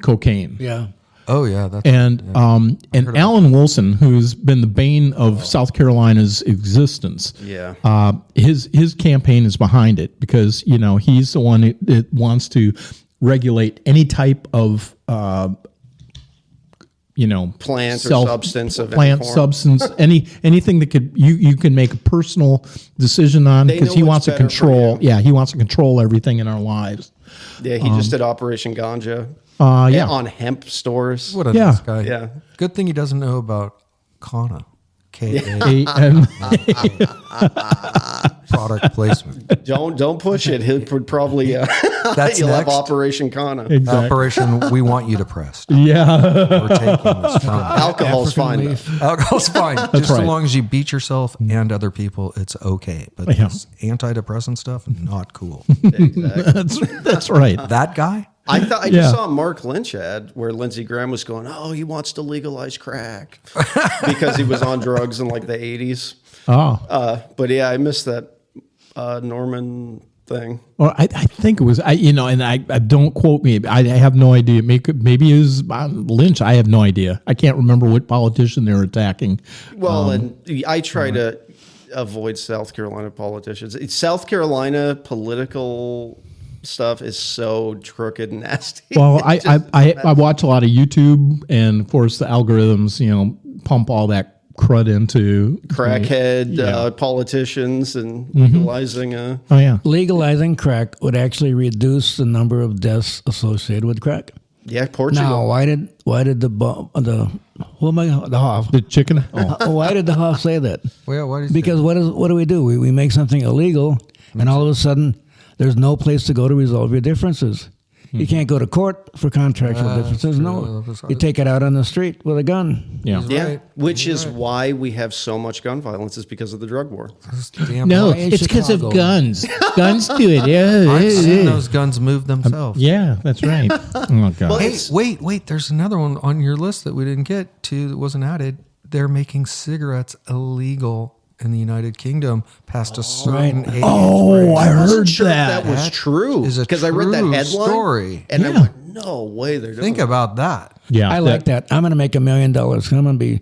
cocaine.
Yeah.
Oh yeah, that's
And Alan Wilson, who's been the bane of South Carolina's existence,
Yeah.
his campaign is behind it because he's the one that wants to regulate any type of
Plant or substance of any
plant
form.
substance, anything that could you can make a personal decision on
They
because
know
he
what's
wants to
better for
control.
you.
Yeah, he wants to control everything in our lives.
Yeah, he just did Operation Ganja.
Yeah.
On hemp stores.
what a
Yeah.
nice guy.
Yeah.
Good thing he doesn't know about Kana. K-A
And
product placement.
Don't push it. He would probably
That's
you'll have
next.
Operation Kana.
exactly.
Operation, we want you depressed.
Yeah.
We're taking this from you.
Alcohol's
African
fine.
leaf.
Alcohol's fine. Just
right.
as long as you beat yourself and other people, it's okay. But
Yeah.
this antidepressant stuff, not cool.
That's right.
That guy?
I thought I
Yeah.
just saw a Mark Lynch ad where Lindsey Graham was going, "Oh, he wants to legalize crack," because he was on drugs in like the 80s.
Oh,
But yeah, I missed that Norman. thing.
Well, I think it was, and I don't quote me. I have no idea. Maybe it was Lynch. I have no idea. I can't remember what politician they were attacking.
Well, and I try to avoid South Carolina politicians. South Carolina political stuff is so crooked and nasty.
Well, I watch a lot of YouTube, and of course the algorithms, pump all that crud into
crackhead politicians and legalizing.
Oh yeah,
Legalizing crack would actually reduce the number of deaths associated with crack.
Yeah, Portugal.
Now, why did the Hoff?
the chicken. Oh.
Why did the Hoff say that?
Well, why did
Because what do? We make something illegal, and all of a sudden, there's no place to go to resolve your differences. You can't go to court for contractual differences. No, you take it out on the street with a gun.
Yeah.
Right.
Which is why we have so much gun violence is because of the drug war.
No,
Why in
it's because of
Chicago?
guns. Guns do it. Yeah,
I've seen those guns move themselves.
yeah, that's right. Oh god.
Hey, wait. There's another one on your list that we didn't get to that wasn't added. They're making cigarettes illegal in the United Kingdom past a certain age.
Oh, I heard
Sure,
that.
that was true
is a
because I read that
true
headline
story.
and I
Yeah.
went, "No way, they're doing
Think
that."
about that.
Yeah,
I like that. I'm going to make $1 million. I'm going to be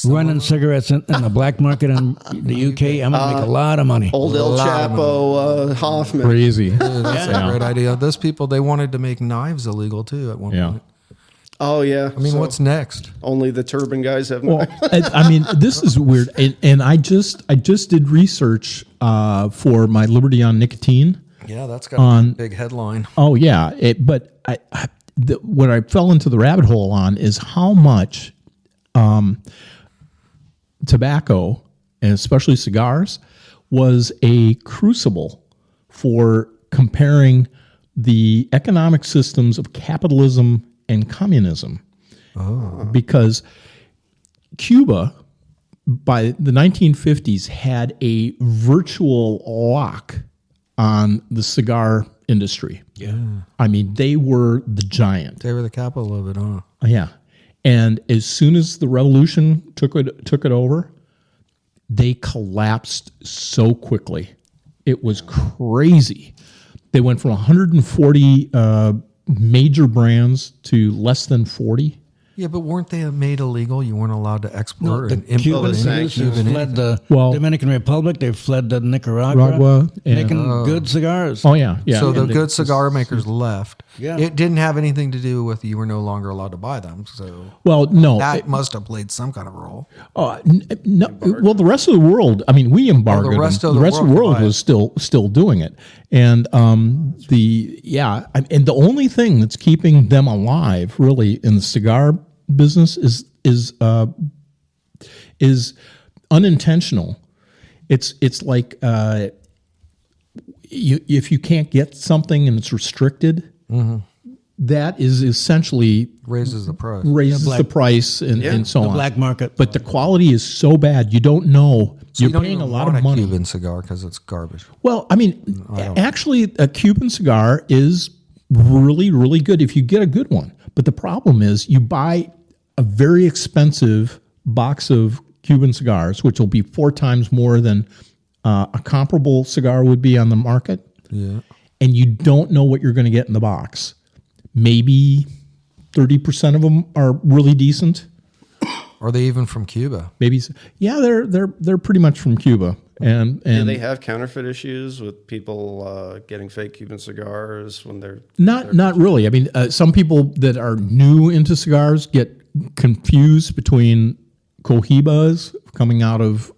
running cigarettes in the black market in the UK. I'm going to make a lot of money.
Old El Chapo Hoffman.
Crazy.
That's a great idea. Those people, they wanted to make knives illegal too at one
Yeah.
point.
Oh yeah.
I mean, what's next?
Only the turban guys have.
Well, I mean, this is weird, and I just did research for my Liberty on Nicotine.
Yeah, that's got a big headline.
Oh yeah, but what I fell into the rabbit hole on is how much tobacco, and especially cigars, was a crucible for comparing the economic systems of capitalism and communism. Because Cuba, by the 1950s, had a virtual lock on the cigar industry. Yeah. I mean, they were the giant.
They were the capital of it, huh?
Yeah. And as soon as the revolution took it over, they collapsed so quickly. It was crazy. They went from 140 major brands to less than 40.
Yeah, but weren't they made illegal? You weren't allowed to export
The
and import
Cubans
any Cuban
fled the
Well-
Dominican Republic. They fled to Nicaragua,
Nicaragua, and-
making good cigars.
Oh yeah, yeah.
So the
And
good cigar makers left.
Yeah.
It didn't have anything to do with you were no longer allowed to buy them. So
well, no.
that must have played some kind of role.
No, well, the rest of the world. I mean, we embargoed.
the rest
them.
of
the
the
rest of the
world
world
could buy
was still doing it, and and the only thing that's keeping them alive, really, in the cigar business is unintentional. It's like if you can't get something and it's restricted, that is essentially
Raises the price.
raises the price and so
The
on.
black market.
But the quality is so bad, you don't know.
So
You're
you don't
paying
even
a lot
want
of money.
Cuban cigar because it's garbage.
Well, I mean, actually, a Cuban cigar is really, really good if you get a good one. But the problem is you buy a very expensive box of Cuban cigars, which will be 4 times more than a comparable cigar would be on the market.
Yeah.
And you don't know what you're going to get in the box. Maybe 30% of them are really decent.
Are they even from Cuba?
Maybe, yeah, they're pretty much from Cuba. And
Do they have counterfeit issues with people getting fake Cuban cigars when they're
Not really. I mean, some people that are new into cigars get confused between Cohibas coming out of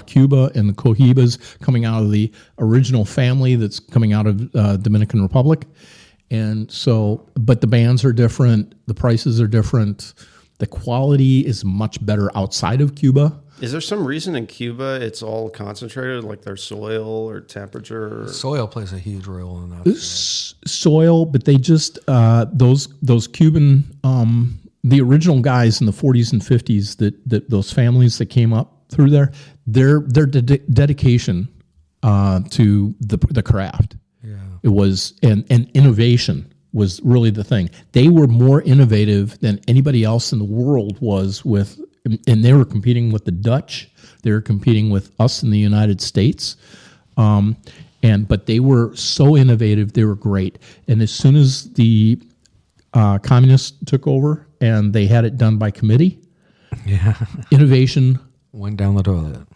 Cuba and the Cohibas coming out of the original family that's coming out of Dominican Republic. And so, but the bands are different, the prices are different, the quality is much better outside of Cuba.
Is there some reason in Cuba it's all concentrated, like their soil or temperature?
Soil plays a huge role in that.
Soil, but they just those Cuban the original guys in the 40s and 50s that those families that came up through there, their dedication to the craft.
Yeah.
It was and innovation was really the thing. They were more innovative than anybody else in the world was with and they were competing with the Dutch. They were competing with us in the United States. But they were so innovative. They were great. And as soon as the communists took over and they had it done by committee, innovation
Went down the toilet.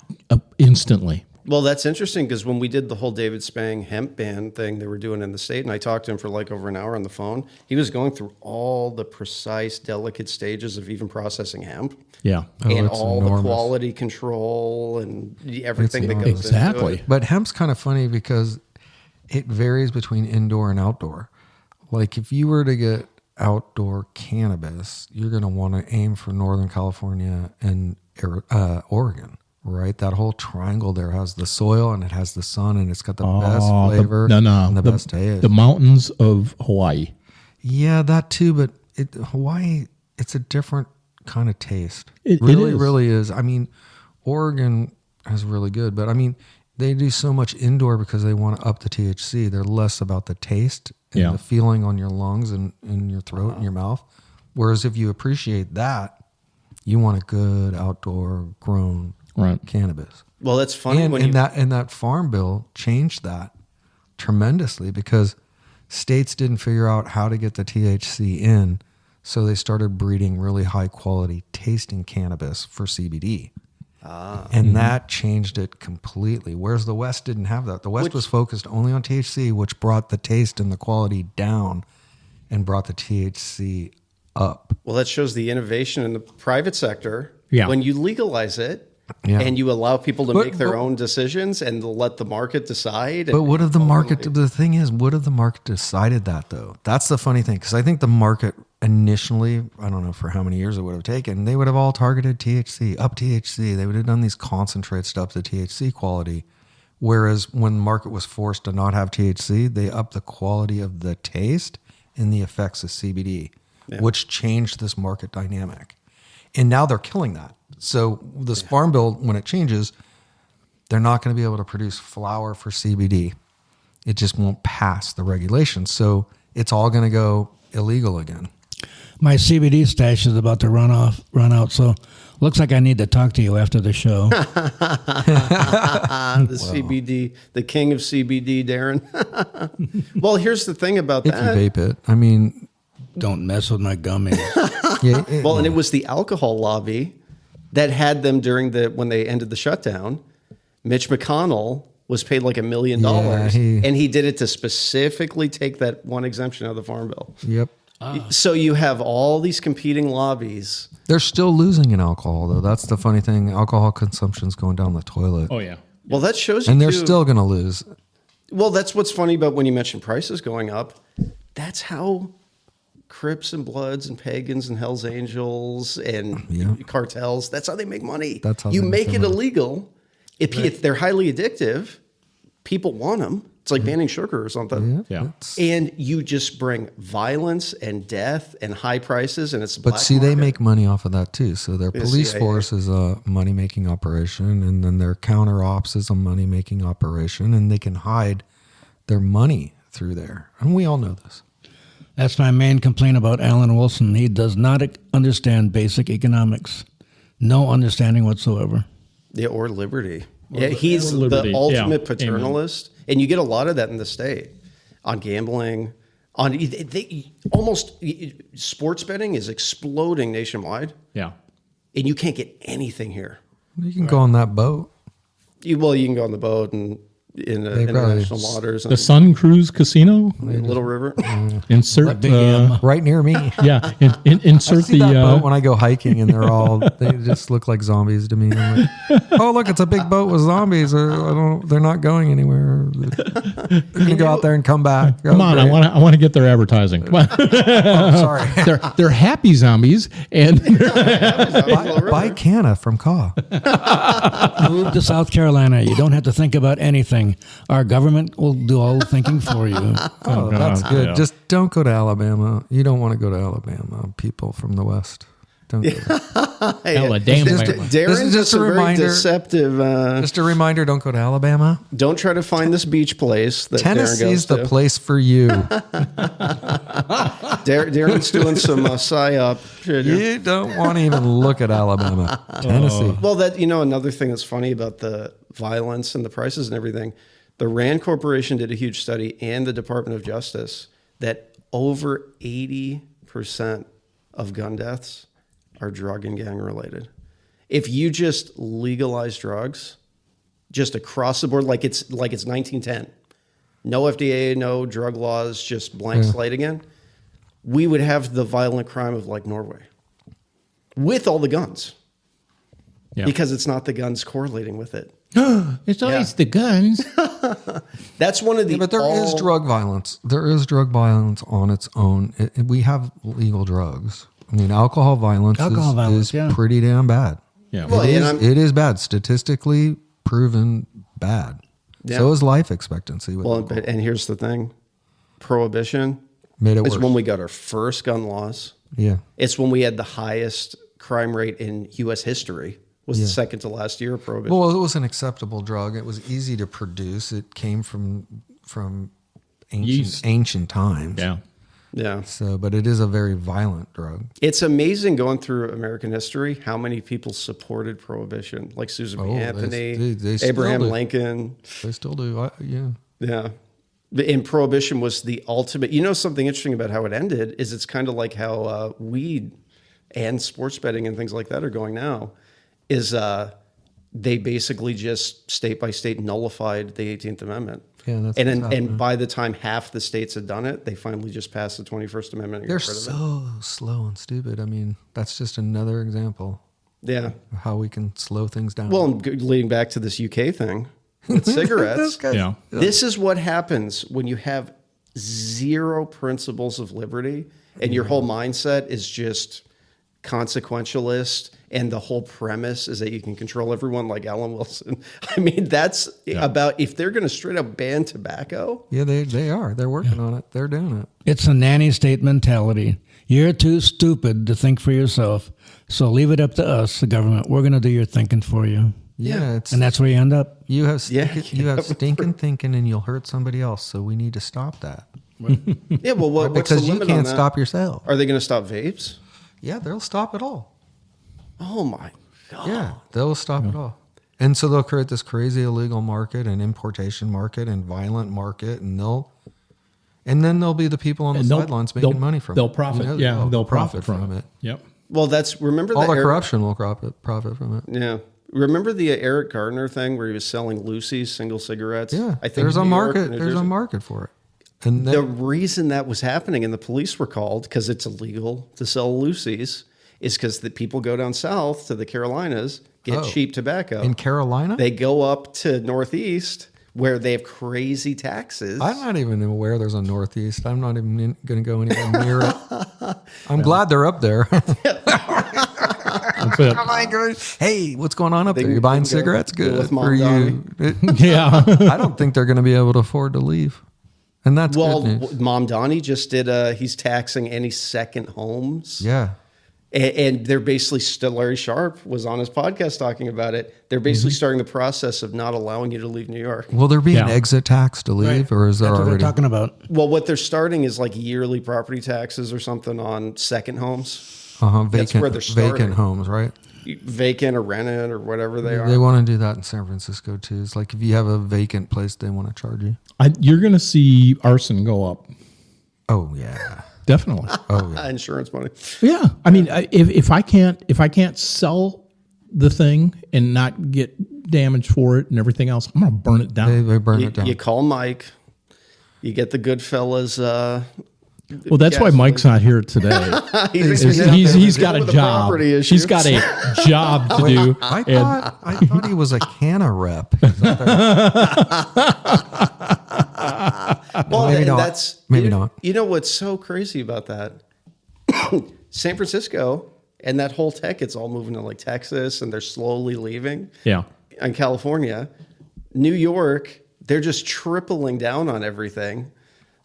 Instantly.
Well, that's interesting because when we did the whole David Spang hemp ban thing they were doing in the state, and I talked to him for like over an hour on the phone, he was going through all the precise, delicate stages of even processing hemp.
Yeah.
And
it's
all
enormous.
the quality control and everything that goes
Exactly.
into it.
But hemp's kind of funny because it varies between indoor and outdoor. Like if you were to get outdoor cannabis, you're going to want to aim for Northern California and Oregon, right? That whole triangle there has the soil and it has the sun and it's got the best flavor and the best taste.
The mountains of Hawaii.
Yeah, that too. But Hawaii, it's a different kind of taste.
It
really,
is.
really is. I mean, Oregon is really good, but I mean, they do so much indoor because they want to up the THC. They're less about the taste and the feeling on your lungs and in your throat and your mouth. Whereas if you appreciate that, you want a good outdoor grown cannabis.
Well, that's funny.
And that farm bill changed that tremendously because states didn't figure out how to get the THC in, so they started breeding really high quality tasting cannabis for CBD. And that changed it completely. Whereas the West didn't have that. The West was focused only on THC, which brought the taste and the quality down and brought the THC up.
Well, that shows the innovation in the private sector.
Yeah.
When you legalize it and you allow people to make their own decisions and let the market decide.
But what if the market, the thing is, what if the market decided that though? That's the funny thing. Because I think the market initially, I don't know for how many years it would have taken, they would have all targeted THC, up THC. They would have done these concentrates to up the THC quality. Whereas when the market was forced to not have THC, they upped the quality of the taste and the effects of CBD, which changed this market dynamic. And now they're killing that. So this farm bill, when it changes, they're not going to be able to produce flour for CBD. It just won't pass the regulations. So it's all going to go illegal again.
My CBD stash is about to run out. So looks like I need to talk to you after the show.
CBD, the king of CBD, Darren. Well, here's the thing about
If
that.
you vape it, I mean,
Don't mess with my gummies.
Well, and it was the alcohol lobby that had them when they ended the shutdown. Mitch McConnell was paid like $1 million, and he did it to specifically take that one exemption out of the farm bill.
Yep.
So you have all these competing lobbies.
They're still losing in alcohol, though. That's the funny thing. Alcohol consumption's going down the toilet.
Oh, yeah.
Well, that shows you,
And they're
too.
still going to lose.
Well, that's what's funny about when you mention prices going up. That's how Crips and Bloods and Pagans and Hells Angels and cartels, that's how they make money.
That's how
you
they
make
make
it
their money.
illegal. If they're highly addictive, people want them. It's like banning sugar or something.
Yeah.
And you just bring violence and death and high prices, and it's
But
black
see, they
market.
make money off of that too. So their police
CIA.
force is a money-making operation, and then their counter ops is a money-making operation, and they can hide their money through there. And we all know this.
That's my main complaint about Alan Wilson. He does not understand basic economics. No understanding whatsoever.
Yeah, or liberty. Yeah, he's
liberty.
the ultimate
Yeah.
paternalist, and you get a lot of that in the state on gambling. Almost sports betting is exploding nationwide,
Yeah.
and you can't get anything here.
You can go on that boat.
You can go on the boat and in international waters,
The Sun Cruise Casino.
Little River.
Insert
Big M.
Right near me.
yeah. Insert
See that
the
boat when I go hiking, and they just look like zombies to me. I'm like, oh, look, it's a big boat with zombies. They're not going anywhere. You can go out there and come back.
Come on, I want to get their advertising. Come on.
Sorry.
They're happy zombies and
Buy Canna from Caw.
Move to South Carolina. You don't have to think about anything. Our government will do all the thinking for you.
Oh, that's good.
yeah.
Just don't go to Alabama. You don't want to go to Alabama. People from the West. Don't go there.
Hell, a damn
Just-
Bama.
Darren's
This is just
a
a
very
reminder.
deceptive.
Just a reminder: don't go to Alabama.
Don't try to find this beach place that Darren
Tennessee's
goes
the
to.
place for you.
Darren's doing some psyop. shit.
You don't want to even look at Alabama, Tennessee.
Well, that another thing that's funny about the violence and the prices and everything, the Rand Corporation did a huge study, and the Department of Justice, that over 80% of gun deaths are drug and gang related. If you just legalize drugs, just across the board, like it's 1910, no FDA, no drug laws, just blank slate again, we would have the violent crime of like Norway with all the guns.
Yeah.
Because it's not the guns correlating with it.
It's always the guns.
That's one of the.
But there is drug violence. There is drug violence on its own. We have legal drugs. I mean, alcohol violence is
yeah.
pretty damn bad.
Yeah.
Well,
It is bad. Statistically proven bad.
Yeah.
So is life expectancy. With
Well,
alcohol.
and here's the thing: prohibition
Made it
is
worse.
when we got our first gun laws.
Yeah.
It's when we had the highest crime rate in U.S. history. Was the second to last year of prohibition.
Well, it was an acceptable drug. It was easy to produce. It came from
Yeast.
ancient times.
Yeah.
Yeah,
So, but it is a very violent drug.
it's amazing going through American history how many people supported prohibition, like Susan B.
Oh,
Anthony,
they still
Abraham
do.
Lincoln.
They still do. Yeah.
Yeah. And prohibition was the ultimate. Something interesting about how it ended is it's kind of like how weed and sports betting and things like that are going now. Is they basically just state by state nullified the 18th Amendment.
Yeah, that's
and
what's
and
happening.
by the time half the states had done it, they finally just passed the 21st Amendment. And
They're
got rid of it.
so slow and stupid. I mean, that's just another example
Yeah.
of how we can slow things down.
Well, and leading back to this UK thing with cigarettes.
Yeah.
This is what happens when you have zero principles of liberty and your whole mindset is just consequentialist, and the whole premise is that you can control everyone like Alan Wilson. I mean, that's about if they're going to straight up ban tobacco.
Yeah, they are. They're working on it. They're doing it.
It's a nanny state mentality. You're too stupid to think for yourself, so leave it up to us, the government. We're going to do your thinking for you.
Yeah, it's
And that's where you end up.
you have
Yeah.
you have stinking thinking, and you'll hurt somebody else. So we need to stop that
Yeah, well, what's
because
the
you
limit on
can't
that?
stop yourself.
Are they going to stop vapes?
Yeah, they'll stop it all.
Oh my God.
Yeah, they'll stop it all. And so they'll create this crazy illegal market and importation market and violent market, and then there'll be the people on the
And
sidelines making money from
They'll
it.
profit.
You know,
Yeah, they'll profit from it. Yep.
Well, remember
All the
Eric-
corruption will profit from it.
Yeah. Remember the Eric Gardner thing where he was selling Lucy's single cigarettes?
Yeah,
I think
there's a
New York,
market.
New
There's a
Jersey.
market for it. And
The reason that was happening and the police were called because it's illegal to sell Lucy's is because the people go down south to the Carolinas, get cheap tobacco.
in Carolina,
They go up to Northeast where they have crazy taxes.
I'm not even aware there's a Northeast. I'm not even going to go anywhere near it. I'm glad they're up there.
That's it.
I'm like, hey, what's going on up there? You buying
they can go
cigarettes?
deal
Good
with Mom
for you.
Yeah.
I don't think they're going to be able to afford to leave. And that's
well,
good news.
Mom Donnie just did he's taxing any second homes.
Yeah.
And they're basically still, Larry Sharp was on his podcast talking about it. They're basically starting the process of not allowing you to leave New York.
Will there be an
Yeah.
exit tax to leave, or is there
That's what they're
already?
talking about.
Well, what they're starting is like yearly property taxes or something on second homes,
Vacant,
where they're starting.
vacant homes, right?
vacant or rented or whatever they are.
They want to do that in San Francisco too. It's like if you have a vacant place, they want to charge you.
You're going to see arson go up.
Oh yeah.
Definitely.
Oh yeah.
Insurance money.
Yeah. I mean, if I can't sell the thing and not get damage for it and everything else, I'm going to burn it down.
They burn it down.
You call Mike. You get the good fellas.
Well, that's why
Yes,
Mike's not here today. He's got a
with the
job.
property issue.
He's got a job to do.
I thought he was a canna rep.
Well,
Maybe
and
not.
that's
Maybe
you,
not.
You know what's so crazy about that? San Francisco and that whole tech, it's all moving to like Texas, and they're slowly leaving.
Yeah.
And California, New York, they're just tripling down on everything.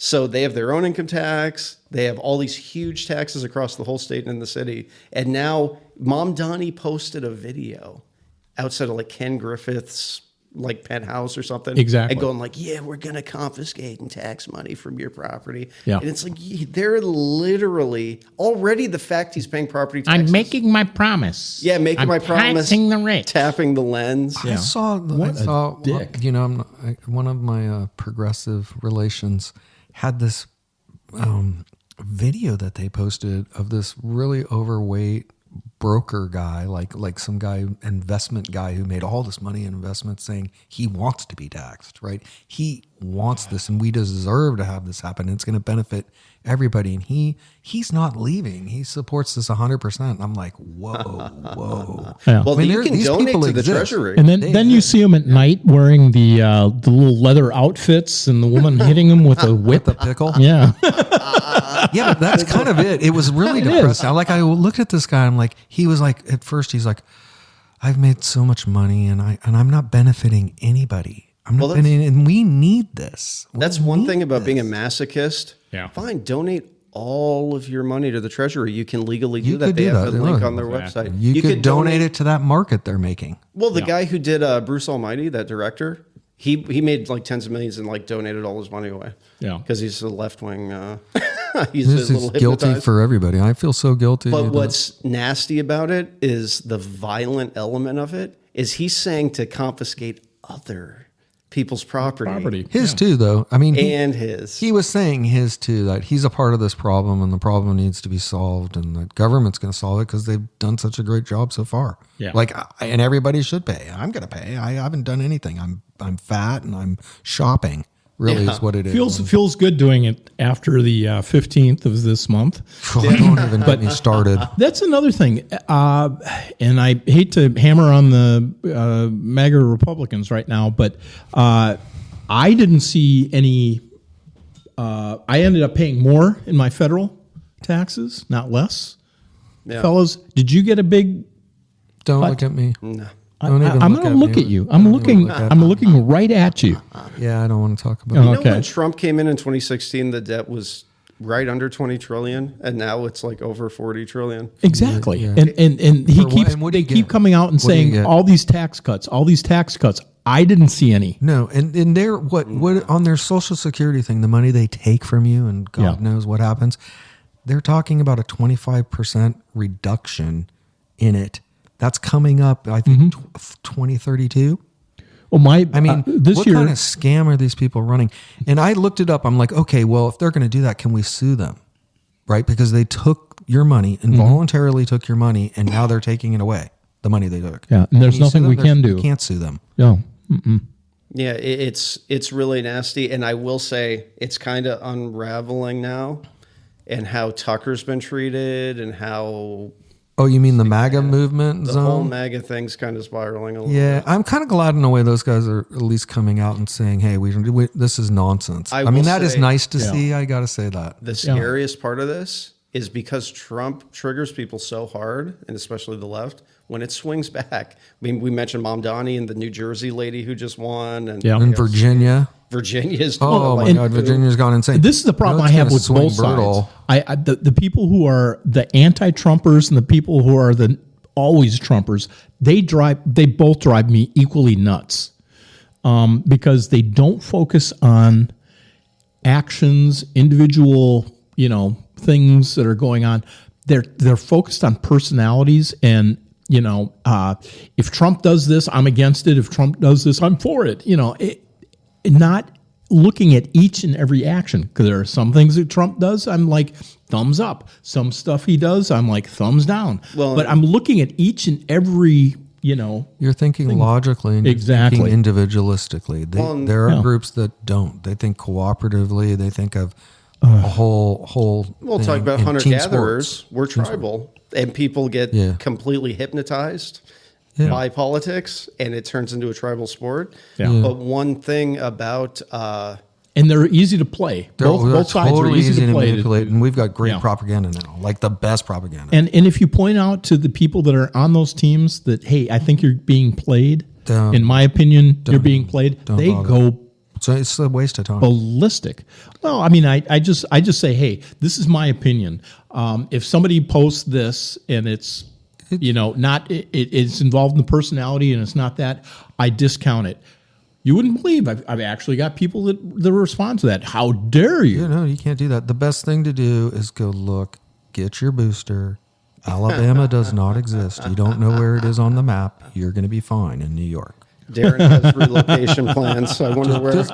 So they have their own income tax. They have all these huge taxes across the whole state and in the city. And now Mom Donnie posted a video outside of like Ken Griffith's like penthouse or something.
Exactly.
And going like, yeah, we're going to confiscate and tax money from your property.
Yeah.
And it's like, they're literally already the fact he's paying property taxes.
I'm making my promise.
Yeah, making
I'm
my promise.
taxing the rich.
Tapping the lens.
I saw
dick.
You know, one of my progressive relations had this video that they posted of this really overweight broker guy, like some guy, investment guy who made all this money in investments, saying he wants to be taxed, right? He wants this, and we deserve to have this happen. It's going to benefit everybody, and he's not leaving. He supports this 100%. I'm like, whoa.
Yeah.
Well,
I mean,
you can
these
donate
people
to the
exist.
Treasury.
And then you see him at night wearing the little leather outfits, and the woman hitting him with a whip.
The pickle.
Yeah.
Yeah, but that's kind of it. It was really depressing. I looked at this guy. I'm like, he was like, at first he's like, I've made so much money, and I'm not benefiting anybody. And we need this.
That's one thing about being a masochist.
Yeah.
Fine, donate all of your money to the Treasury. You can legally do
You
that.
could
They
do
have
that.
the link
Look,
on their website.
You could donate it to that market they're making.
Well, the guy who did Bruce Almighty, that director, he made like tens of millions and like donated all his money away.
Yeah.
Because he's a left wing. He's
This
a
is
little
guilty
hypnotized.
for everybody. I feel so guilty.
But what's nasty about it is the violent element of it is he's saying to confiscate other people's property.
His too, though. I mean,
And his.
he was saying his too, that he's a part of this problem, and the problem needs to be solved, and the government's going to solve it because they've done such a great job so far.
Yeah.
And everybody should pay. I'm going to pay. I haven't done anything. I'm fat and I'm shopping. Really is what it is.
Feels good doing it after the 15th of this month.
Oh, don't even get me started.
That's another thing. And I hate to hammer on the MAGA Republicans right now, but I didn't see any. I ended up paying more in my federal taxes, not less.
Yeah.
Fellas, did you get a big?
Don't look at me.
No.
I'm going to look at you. I'm looking right at you.
Yeah, I don't want to talk about
You
it.
know
Okay.
when Trump came in 2016, the debt was right under 20 trillion, and now it's like over 40 trillion.
Exactly.
Yeah.
And he
For what-
keeps
and what do
they
you
keep
get?
coming out and
What do you
saying
get?
all these tax cuts. I didn't see any.
No, and they're what on their Social Security thing, the money they take from you, and God knows what happens. They're talking about a 25% reduction in it. That's coming up, I think, 2032.
Well,
I mean,
this
what
year,
kind of scam are these people running? And I looked it up. I'm like, okay, well, if they're going to do that, can we sue them? Right? Because they took your money, involuntarily took your money, and now they're taking it away, the money they took.
Yeah, and there's
Can you sue
nothing
them?
we can do.
You can't sue them.
No.
Yeah, it's really nasty, and I will say it's kind of unraveling now, and how Tucker's been treated, and how
Oh, you mean the MAGA movement
the
zone?
whole MAGA thing's kind of spiraling a little
Yeah,
bit.
I'm kind of glad in a way those guys are at least coming out and saying, "Hey, this is nonsense." I mean,
will
that is
say-
nice to see. I got to say that.
The scariest part of this is because Trump triggers people so hard, and especially the left, when it swings back. I mean, we mentioned Mom Donnie and the New Jersey lady who just won, and
Yeah.
In Virginia,
Virginia's
oh my
like,
God, Virginia's gone insane.
This is the problem
No,
I
it's
have
gonna
with
swing
both
brutal.
sides. The people who are the anti-Trumpers and the people who are the always Trumpers, they both drive me equally nuts, because they don't focus on actions, individual, things that are going on. They're focused on personalities, and if Trump does this, I'm against it. If Trump does this, I'm for it. Not looking at each and every action, because there are some things that Trump does, I'm like thumbs up. Some stuff he does, I'm like thumbs down.
Well,
but I'm looking at each and every,
You're thinking logically and you're
Exactly.
thinking individualistically. There are groups that don't. They think cooperatively. They think of a whole.
We'll
thing
talk about
in
hunter
team
gatherers.
sports.
We're tribal, and people get completely hypnotized by politics, and it turns into a tribal sport.
Yeah.
But one thing about
and they're easy to play.
They're
Both sides
totally
are easy to play.
manipulate, and we've got great
Yeah.
propaganda now, like the best propaganda.
And if you point out to the people that are on those teams that, hey, I think you're being played.
Don't-
In my opinion, you're being played.
don't
They
bother.
go
So it's a waste of time.
ballistic. Well, I mean, I just say, hey, this is my opinion. If somebody posts this and it's it's involved in the personality and it's not that, I discount it. You wouldn't believe I've actually got people that respond to that. How dare you?
No, you can't do that. The best thing to do is go look, get your booster. Alabama does not exist. You don't know where it is on the map. You're going to be fine in New York.
Darren has relocation plans. I wonder where.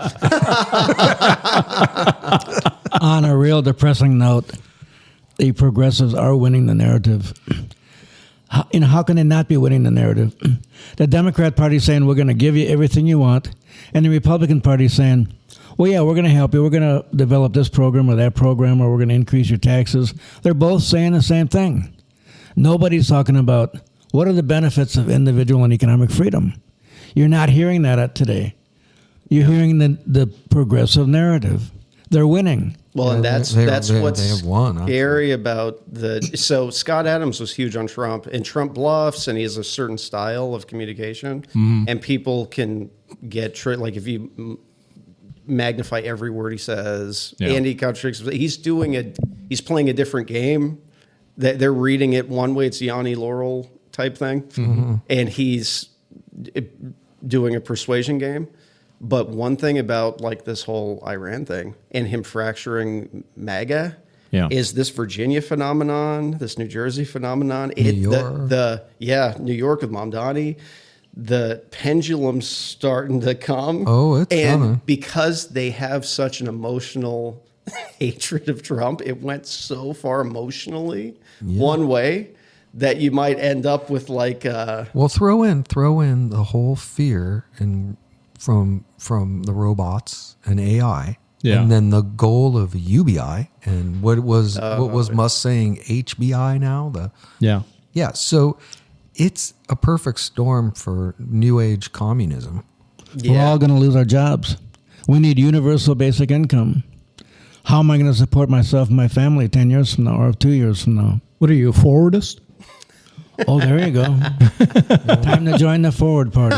On a real depressing note, the progressives are winning the narrative. How can they not be winning the narrative? The Democrat Party is saying, we're going to give you everything you want. And the Republican Party is saying, well, yeah, we're going to help you. We're going to develop this program or that program, or we're going to increase your taxes. They're both saying the same thing. Nobody's talking about what are the benefits of individual and economic freedom. You're not hearing that today. You're hearing the progressive narrative. They're winning.
Well, and that's what's
they have won,
scary about so Scott Adams was huge on Trump, and Trump bluffs, and he has a certain style of communication, and people can get like if you magnify every word he says, and he contradicts. He's playing a different game. They're reading it one way. It's Yanni Laurel type thing, and he's doing a persuasion game. But one thing about like this whole Iran thing and him fracturing MAGA is this Virginia phenomenon, this New Jersey phenomenon.
New York.
New York with Mamdani. The pendulum's starting to come.
Oh, it's coming.
Because they have such an emotional hatred of Trump, it went so far emotionally one way that you might end up with like
well, throw in the whole fear and from the robots and AI, and then the goal of UBI and what was Musk saying, HBI now? So it's a perfect storm for new age communism.
We're all going to lose our jobs. We need universal basic income. How am I going to support myself and my family 10 years from now or 2 years from now?
What are you, a forwardist?
Oh, there you go. Time to join the forward party.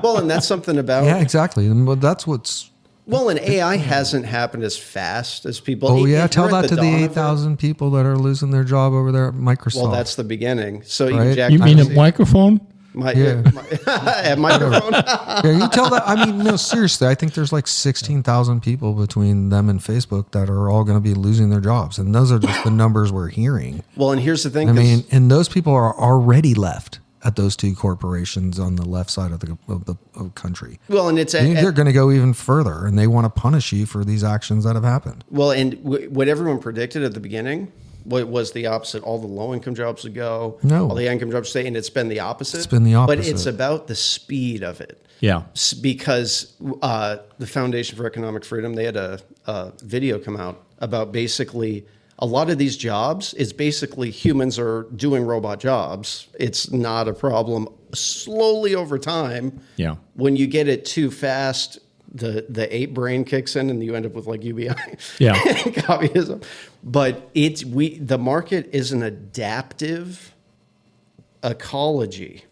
Well, and that's something about...
Yeah, exactly. And that's what's...
Well, and AI hasn't happened as fast as people...
Oh, yeah. Tell that to the 8,000 people that are losing their job over there at Microsoft.
Well, that's the beginning. So
right?
You mean a microphone?
At microphone.
You tell that. I mean, no, seriously. I think there's like 16,000 people between them and Facebook that are all going to be losing their jobs, and those are just the numbers we're hearing.
Well, and here's the thing.
I mean, and those people are already left at those two corporations on the left side of the country.
Well, and
they're going to go even further, and they want to punish you for these actions that have happened.
Well, and what everyone predicted at the beginning. What was the opposite? All the low-income jobs would go.
No.
All the income jobs stay, and it's been the opposite.
It's been the opposite.
But it's about the speed of it.
Yeah.
Because the Foundation for Economic Freedom, they had a video come out about basically a lot of these jobs is basically humans are doing robot jobs. It's not a problem. Slowly over time, when you get it too fast, the ape brain kicks in and you end up with like UBI and communism. But the market is an adaptive ecology.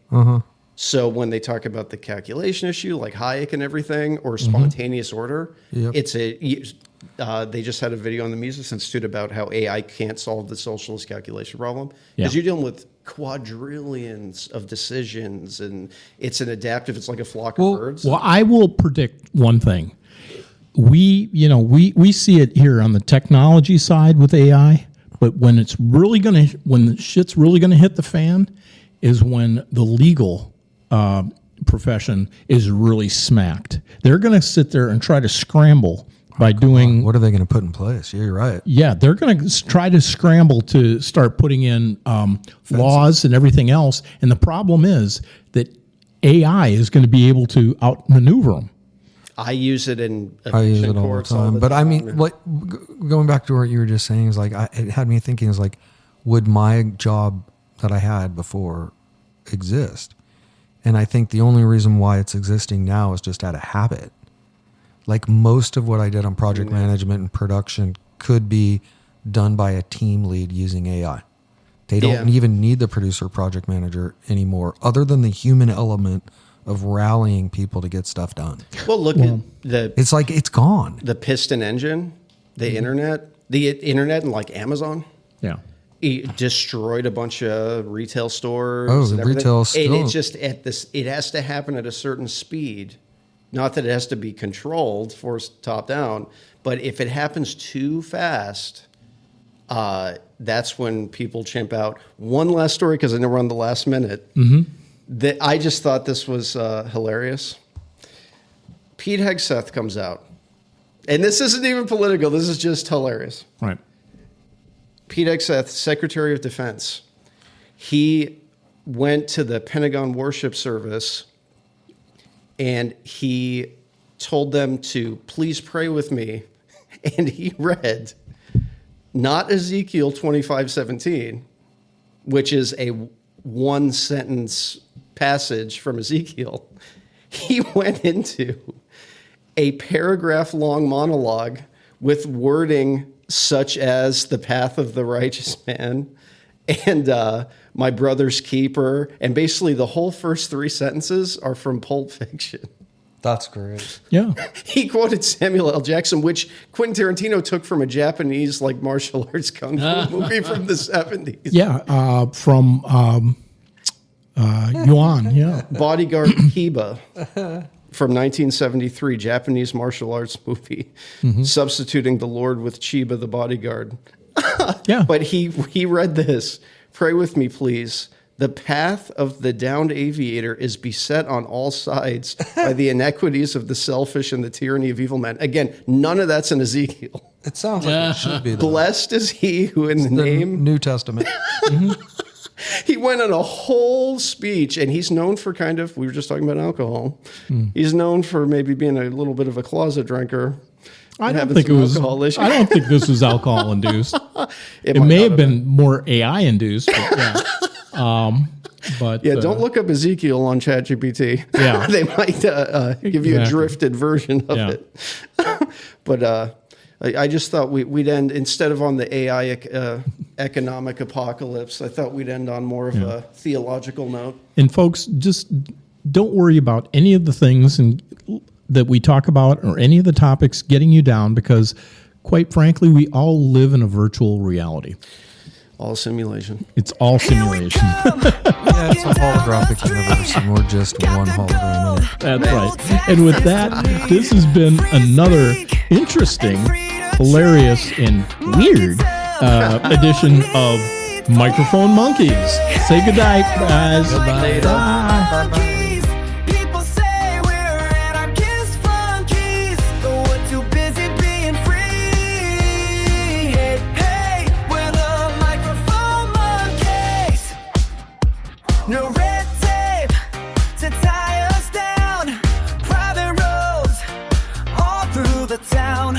So when they talk about the calculation issue, like Hayek and everything, or spontaneous order, it's they just had a video on the Mises Institute about how AI can't solve the socialist calculation problem because you're dealing with quadrillions of decisions, and it's an adaptive. It's like a flock of birds.
Well, I will predict one thing. We see it here on the technology side with AI, but when the shit's really gonna hit the fan is when the legal profession is really smacked. They're gonna sit there and try to scramble by doing...
What are they going to put in place? Yeah, you're right.
Yeah, they're going to try to scramble to start putting in laws and everything else. And the problem is that AI is going to be able to outmaneuver them.
I use it in
eviction courts all the time. But I mean, going back to what you were just saying is like, it had me thinking is like, would my job that I had before exist? And I think the only reason why it's existing now is just out of habit. Like most of what I did on project management and production could be done by a team lead using AI. They don't even need the producer project manager anymore, other than the human element of rallying people to get stuff done.
Well, look at
It's like it's gone.
the piston engine, the internet and like Amazon.
Yeah.
It destroyed a bunch of retail stores.
Oh,
and everything.
retail
And
still-
it's just it has to happen at a certain speed. Not that it has to be controlled, forced top down, but if it happens too fast, that's when people chimp out. One last story, because I know we're on the last minute. That I just thought this was hilarious. Pete Hegseth comes out. And this isn't even political. This is just hilarious.
Right.
Pete Hegseth, Secretary of Defense, he went to the Pentagon worship service and he told them to please pray with me. And he read not Ezekiel 25:17, which is a one sentence passage from Ezekiel. He went into a paragraph long monologue with wording such as the path of the righteous man and my brother's keeper. And basically the whole first three sentences are from Pulp Fiction.
That's great.
Yeah.
He quoted Samuel L. Jackson, which Quentin Tarantino took from a Japanese like martial arts kung fu movie from the 70s.
Yeah. From Yuan. Yeah.
Bodyguard Kiba from 1973, Japanese martial arts movie, substituting the Lord with Chiba the bodyguard.
Yeah.
But he read this. Pray with me, please. The path of the downed aviator is beset on all sides by the inequities of the selfish and the tyranny of evil men. Again, none of that's in Ezekiel.
It sounds like it should be. Though.
Blessed is he who in the name...
New Testament.
He went on a whole speech, and he's known for kind of, we were just talking about alcohol. He's known for maybe being a little bit of a closet drinker.
I don't think it was. I don't think this was alcohol induced. It
might
may
not
have been more AI induced. But yeah. But
don't look up Ezekiel on ChatGPT.
Yeah.
They might give you a
Exactly.
drifted version of
Yeah.
it. But I just thought we'd end, instead of on the AI economic apocalypse, I thought we'd end on more of a theological note.
And folks, just don't worry about any of the things that we talk about or any of the topics getting you down, because quite frankly, we all live in a virtual reality.
All simulation.
It's all simulation.
Yeah, it's a holographic universe, and we're just one hologram in it.
That's right. And with that, this has been another interesting, hilarious, and weird edition of Microphone Monkeys. Say goodnight, guys.
Goodbye.
Bye.
Bye-bye.
People say we're anarchist flunkies, but we're too busy being free. Hey, we're the microphone monkeys. No red tape to tie us down. Private roads all through the town.